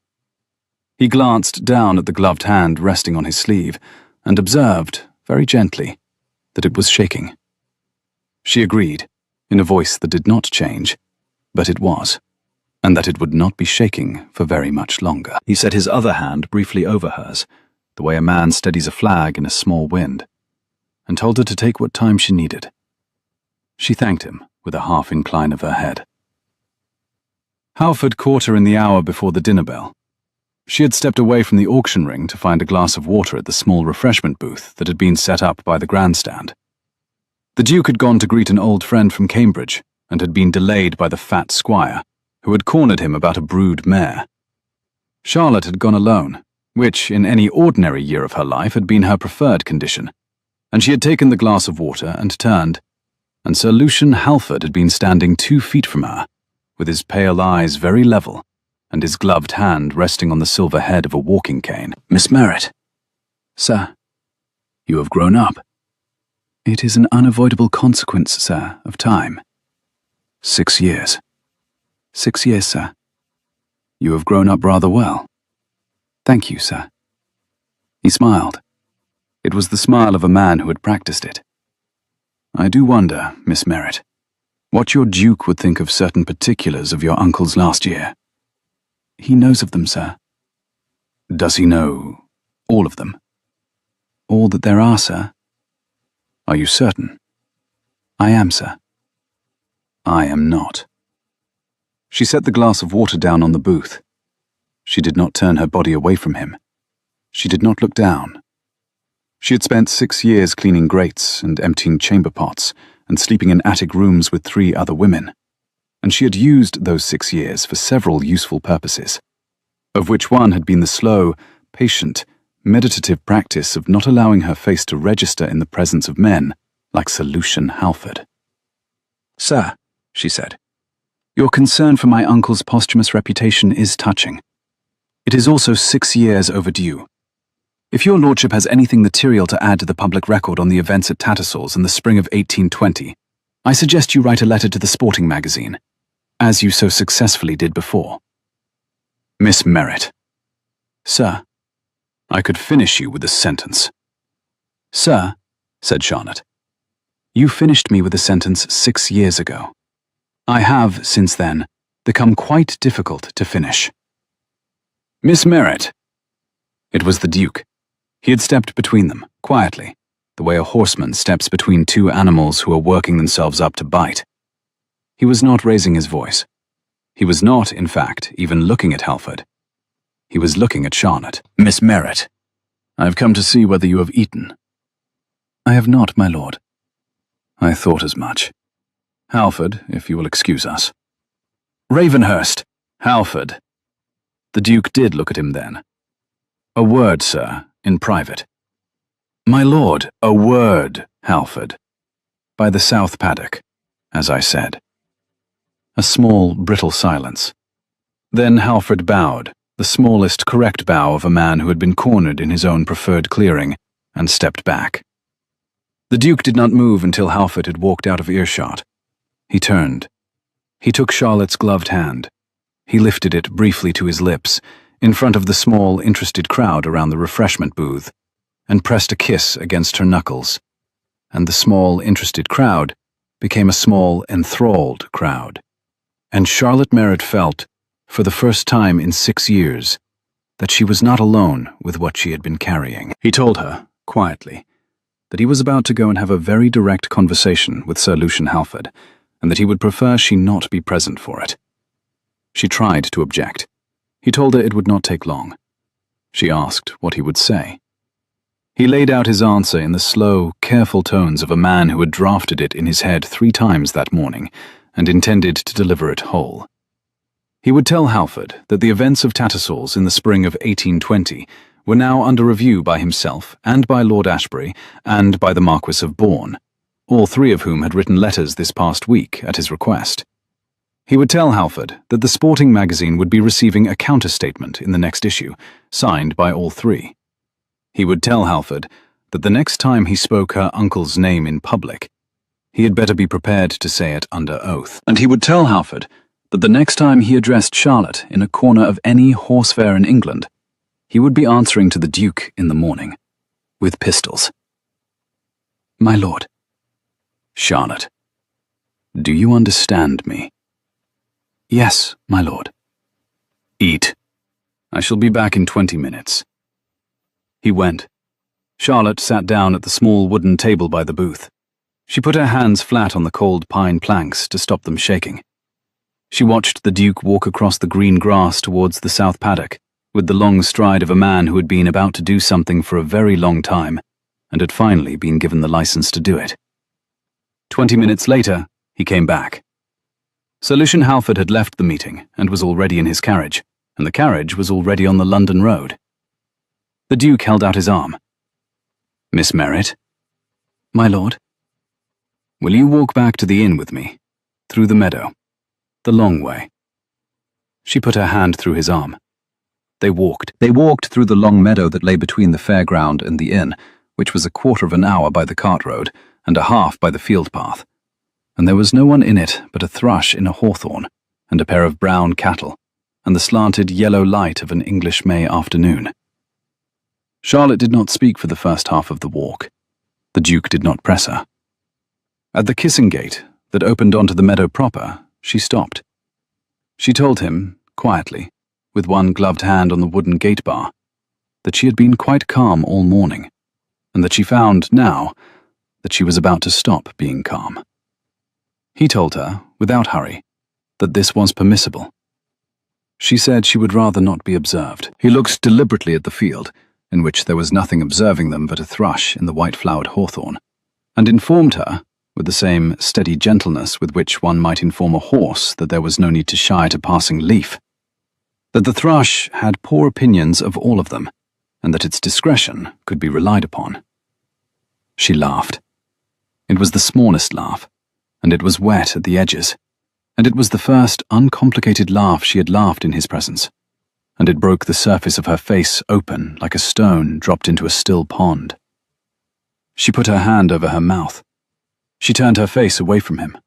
He glanced down at the gloved hand resting on his sleeve, and observed, very gently, that it was shaking. She agreed, in a voice that did not change, but it was, and that it would not be shaking for very much longer. He set his other hand briefly over hers, the way a man steadies a flag in a small wind, and told her to take what time she needed. She thanked him with a half incline of her head. Halford caught her in the hour before the dinner bell. She had stepped away from the auction ring to find a glass of water at the small refreshment booth that had been set up by the grandstand. The Duke had gone to greet an old friend from Cambridge and had been delayed by the fat squire, who had cornered him about a brood mare. Charlotte had gone alone, which in any ordinary year of her life had been her preferred condition, and she had taken the glass of water and turned, and Sir Lucian Halford had been standing 2 feet from her, with his pale eyes very level, and his gloved hand resting on the silver head of a walking cane. "Miss Merritt." "Sir." "You have grown up." "It is an unavoidable consequence, sir, of time." 6 years. 6 years, sir." "You have grown up rather well." "Thank you, sir." He smiled. It was the smile of a man who had practiced it. "I do wonder, Miss Merritt, what your Duke would think of certain particulars of your uncle's last year." "He knows of them, sir." "Does he know all of them?" "All that there are, sir." "Are you certain?" "I am, sir." "I am not." She set the glass of water down on the booth. She did not turn her body away from him. She did not look down. She had spent 6 years cleaning grates and emptying chamber pots and sleeping in attic rooms with 3 other women, and she had used those 6 years for several useful purposes, of which one had been the slow, patient, meditative practice of not allowing her face to register in the presence of men like Sir Lucian Halford. "Sir," she said, "your concern for my uncle's posthumous reputation is touching. It is also 6 years overdue. If your lordship has anything material to add to the public record on the events at Tattersall's in the spring of 1820, I suggest you write a letter to the sporting magazine, as you so successfully did before." "Miss Merritt." "Sir, I could finish you with a sentence." "Sir," said Charlotte, "you finished me with a sentence 6 years ago. I have, since then, become quite difficult to finish." "Miss Merritt." It was the Duke. He had stepped between them, quietly, the way a horseman steps between 2 animals who are working themselves up to bite. He was not raising his voice. He was not, in fact, even looking at Halford. He was looking at Charlotte. "Miss Merritt, I have come to see whether you have eaten." "I have not, my lord." "I thought as much. Halford, if you will excuse us." "Ravenhurst! Halford!" The Duke did look at him then. "A word, sir, in private." "My lord, a word, Halford." "By the south paddock, as I said." A small, brittle silence. Then Halford bowed, the smallest correct bow of a man who had been cornered in his own preferred clearing, and stepped back. The Duke did not move until Halford had walked out of earshot. He turned. He took Charlotte's gloved hand. He lifted it briefly to his lips, in front of the small, interested crowd around the refreshment booth, and pressed a kiss against her knuckles. And the small, interested crowd became a small, enthralled crowd. And Charlotte Merritt felt, for the first time in 6 years, that she was not alone with what she had been carrying. He told her, quietly, that he was about to go and have a very direct conversation with Sir Lucian Halford, and that he would prefer she not be present for it. She tried to object. He told her it would not take long. She asked what he would say. He laid out his answer in the slow, careful tones of a man who had drafted it in his head 3 times that morning and intended to deliver it whole. He would tell Halford that the events of Tattersall's in the spring of 1820 were now under review by himself and by Lord Ashbury and by the Marquis of Bourne, all 3 of whom had written letters this past week at his request. He would tell Halford that the sporting magazine would be receiving a counter-statement in the next issue, signed by all 3. He would tell Halford that the next time he spoke her uncle's name in public, he had better be prepared to say it under oath. And he would tell Halford that the next time he addressed Charlotte in a corner of any horse fair in England, he would be answering to the Duke in the morning, with pistols. "My lord." "Charlotte, do you understand me?" "Yes, my lord." "Eat. I shall be back in 20 minutes. He went. Charlotte sat down at the small wooden table by the booth. She put her hands flat on the cold pine planks to stop them shaking. She watched the Duke walk across the green grass towards the south paddock, with the long stride of a man who had been about to do something for a very long time, and had finally been given the license to do it. 20 minutes later, he came back. Sir Lucian Halford had left the meeting and was already in his carriage, and the carriage was already on the London road. The Duke held out his arm. "Miss Merritt?" "My lord?" "Will you walk back to the inn with me, through the meadow, the long way?" She put her hand through his arm. They walked through the long meadow that lay between the fairground and the inn, which was a quarter of an hour by the cart road and a half by the field path. And there was no one in it but a thrush in a hawthorn, and a pair of brown cattle, and the slanted yellow light of an English May afternoon. Charlotte did not speak for the first half of the walk. The Duke did not press her. At the kissing gate that opened onto the meadow proper, she stopped. She told him, quietly, with one gloved hand on the wooden gate bar, that she had been quite calm all morning, and that she found, now, that she was about to stop being calm. He told her, without hurry, that this was permissible. She said she would rather not be observed. He looked deliberately at the field, in which there was nothing observing them but a thrush in the white-flowered hawthorn, and informed her, with the same steady gentleness with which one might inform a horse that there was no need to shy at a passing leaf, that the thrush had poor opinions of all of them, and that its discretion could be relied upon. She laughed. It was the smallest laugh, and it was wet at the edges, and it was the first uncomplicated laugh she had laughed in his presence, and it broke the surface of her face open like a stone dropped into a still pond. She put her hand over her mouth. She turned her face away from him.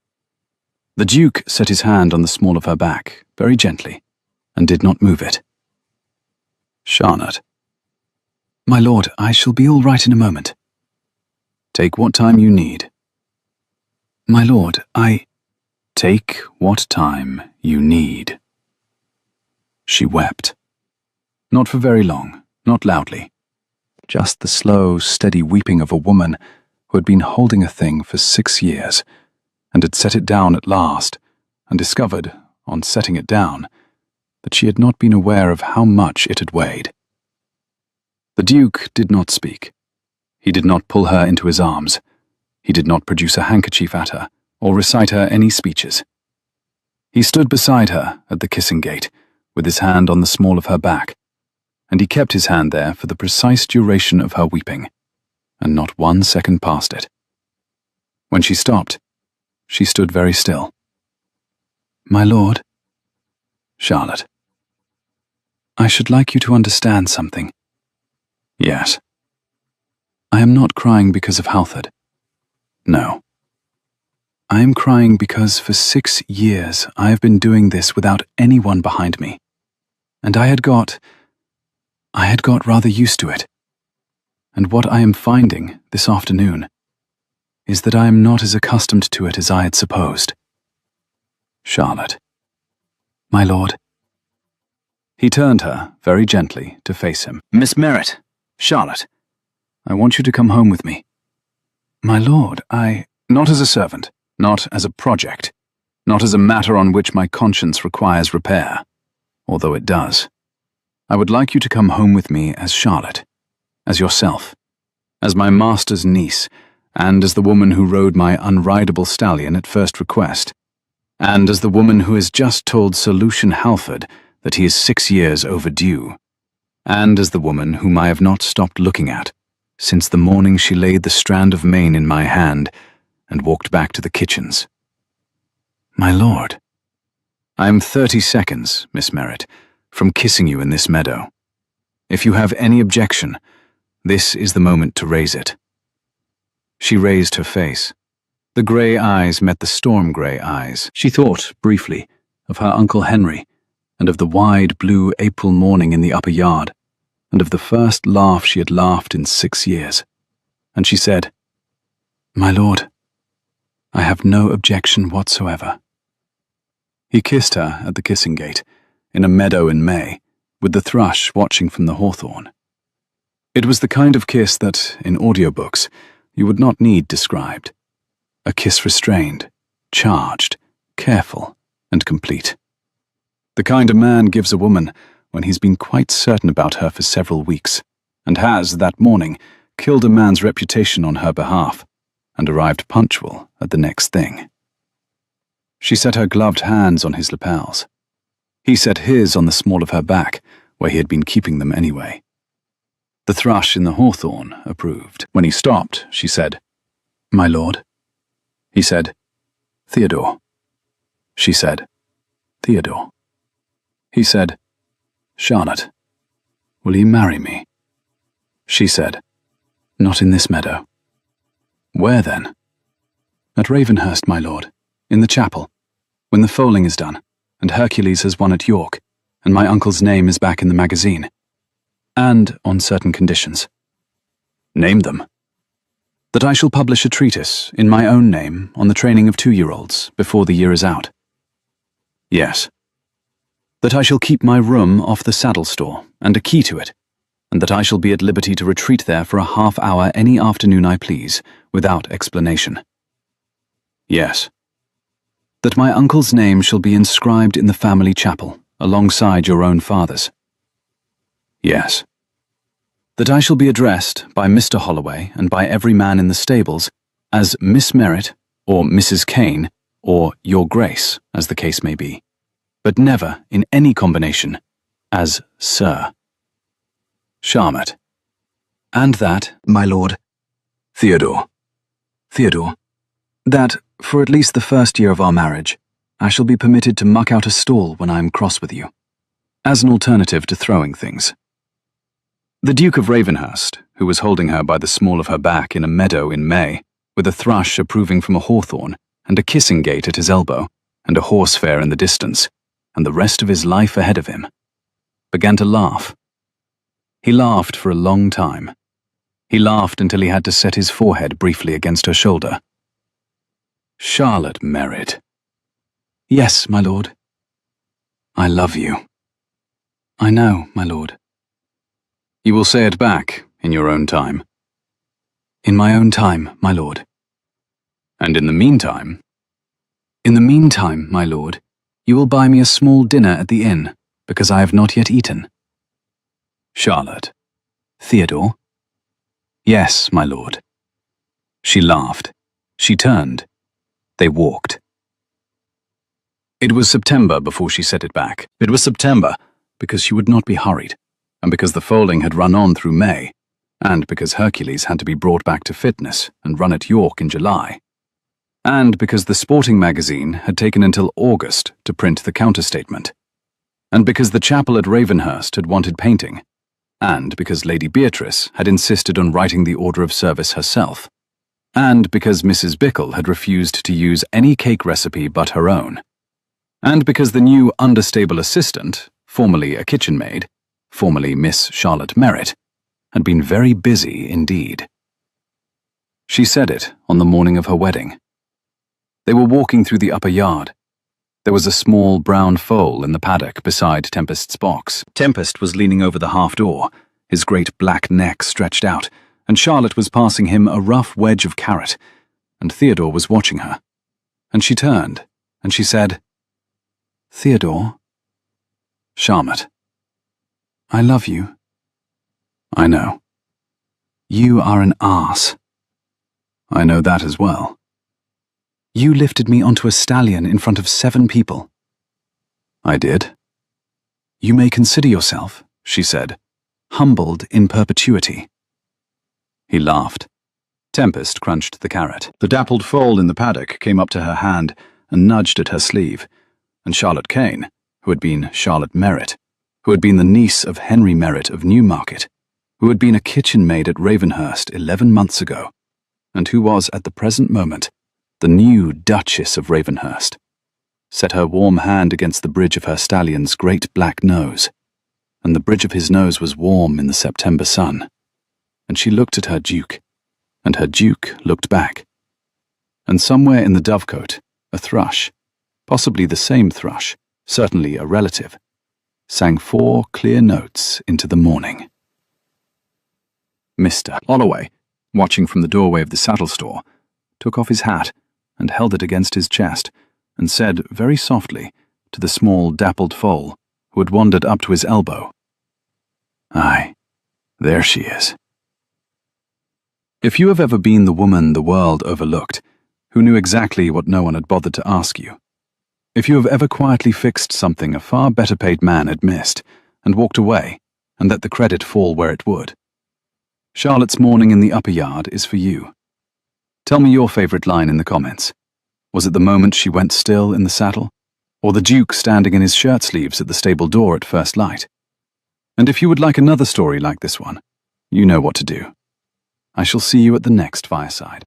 The Duke set his hand on the small of her back, very gently, and did not move it. Charlotte. My lord, I shall be all right in a moment. Take what time you need. My lord, Take what time you need. She wept. Not for very long, not loudly. Just the slow, steady weeping of a woman who had been holding a thing for 6 years, and had set it down at last, and discovered, on setting it down, that she had not been aware of how much it had weighed. The Duke did not speak. He did not pull her into his arms. He did not produce a handkerchief at her, or recite her any speeches. He stood beside her at the kissing gate, with his hand on the small of her back, and he kept his hand there for the precise duration of her weeping, and not 1 second past it. When she stopped, she stood very still. My lord, Charlotte, I should like you to understand something. Yes. I am not crying because of Halford. No. I am crying because for 6 years I have been doing this without anyone behind me, and I had got rather used to it. And what I am finding this afternoon is that I am not as accustomed to it as I had supposed. Charlotte. My lord. He turned her, very gently, to face him. Miss Merritt, Charlotte, I want you to come home with me. My lord, not as a servant, not as a project, not as a matter on which my conscience requires repair, although it does. I would like you to come home with me as Charlotte, as yourself, as my master's niece, and as the woman who rode my unrideable stallion at first request, and as the woman who has just told Sir Lucian Halford that he is 6 years overdue, and as the woman whom I have not stopped looking at since the morning she laid the strand of mane in my hand and walked back to the kitchens. My lord, I am 30 seconds, Miss Merritt, from kissing you in this meadow. If you have any objection, this is the moment to raise it. She raised her face. The grey eyes met the storm-grey eyes. She thought, briefly, of her Uncle Henry, and of the wide blue April morning in the upper yard, and of the first laugh she had laughed in 6 years. And she said, My lord, I have no objection whatsoever. He kissed her at the kissing gate, in a meadow in May, with the thrush watching from the hawthorn. It was the kind of kiss that, in audiobooks, you would not need described. A kiss restrained, charged, careful, and complete. The kind a man gives a woman when he's been quite certain about her for several weeks, and has, that morning, killed a man's reputation on her behalf, and arrived punctual at the next thing. She set her gloved hands on his lapels. He set his on the small of her back, where he had been keeping them anyway. The thrush in the hawthorn approved. When he stopped, she said, My lord. He said, Theodore. She said, Theodore. He said, Charlotte, will you marry me? She said, Not in this meadow. Where then? At Ravenhurst, my lord, in the chapel, when the foaling is done, and Hercules has won at York, and my uncle's name is back in the magazine. And on certain conditions. Name them. That I shall publish a treatise, in my own name, on the training of 2-year-olds, before the year is out. Yes. That I shall keep my room off the saddle store, and a key to it, and that I shall be at liberty to retreat there for a half-hour any afternoon I please, without explanation. Yes. That my uncle's name shall be inscribed in the family chapel, alongside your own father's? Yes. That I shall be addressed by Mr. Holloway and by every man in the stables as Miss Merritt or Mrs. Kane or Your Grace, as the case may be, but never, in any combination, as Sir. Charlotte. And that, My lord. Theodore. Theodore. That, for at least the first year of our marriage, I shall be permitted to muck out a stall when I am cross with you, as an alternative to throwing things. The Duke of Ravenhurst, who was holding her by the small of her back in a meadow in May, with a thrush approving from a hawthorn, and a kissing gate at his elbow, and a horse fair in the distance, and the rest of his life ahead of him, began to laugh. He laughed for a long time. He laughed until he had to set his forehead briefly against her shoulder. Charlotte Merritt. Yes, my lord. I love you. I know, my lord. You will say it back in your own time. In my own time, my lord. And in the meantime? In the meantime, my lord, you will buy me a small dinner at the inn, because I have not yet eaten. Charlotte. Theodore. Yes, my lord. She laughed. She turned. They walked. It was September before she set it back. It was September because she would not be hurried, and because the foaling had run on through May, and because Hercules had to be brought back to fitness and run at York in July, and because the sporting magazine had taken until August to print the counterstatement, and because the chapel at Ravenhurst had wanted painting, and because Lady Beatrice had insisted on writing the order of service herself, and because Mrs. Bickle had refused to use any cake recipe but her own, and because the new understable assistant, formerly a kitchen maid, formerly Miss Charlotte Merritt, had been very busy indeed. She said it on the morning of her wedding. They were walking through the upper yard. There was a small brown foal in the paddock beside Tempest's box. Tempest was leaning over the half door, his great black neck stretched out, and Charlotte was passing him a rough wedge of carrot, and Theodore was watching her. And she turned, and she said, Theodore. Charlotte. I love you. I know. You are an arse. I know that as well. You lifted me onto a stallion in front of 7 people. I did. You may consider yourself, she said, humbled in perpetuity. He laughed. Tempest crunched the carrot. The dappled foal in the paddock came up to her hand and nudged at her sleeve, and Charlotte Kane, who had been Charlotte Merritt, who had been the niece of Henry Merritt of Newmarket, who had been a kitchen maid at Ravenhurst 11 months ago, and who was at the present moment the new Duchess of Ravenhurst, set her warm hand against the bridge of her stallion's great black nose, and the bridge of his nose was warm in the September sun, and she looked at her Duke, and her Duke looked back, and somewhere in the dovecote, a thrush, possibly the same thrush, certainly a relative, sang 4 clear notes into the morning. Mr. Holloway, watching from the doorway of the saddle store, took off his hat and held it against his chest, and said very softly to the small dappled foal who had wandered up to his elbow, "Aye, there she is." If you have ever been the woman the world overlooked, who knew exactly what no one had bothered to ask you, if you have ever quietly fixed something a far better paid man had missed, and walked away, and let the credit fall where it would, Charlotte's morning in the upper yard is for you. Tell me your favorite line in the comments. Was it the moment she went still in the saddle, or the Duke standing in his shirt sleeves at the stable door at first light? And if you would like another story like this one, you know what to do. I shall see you at the next fireside.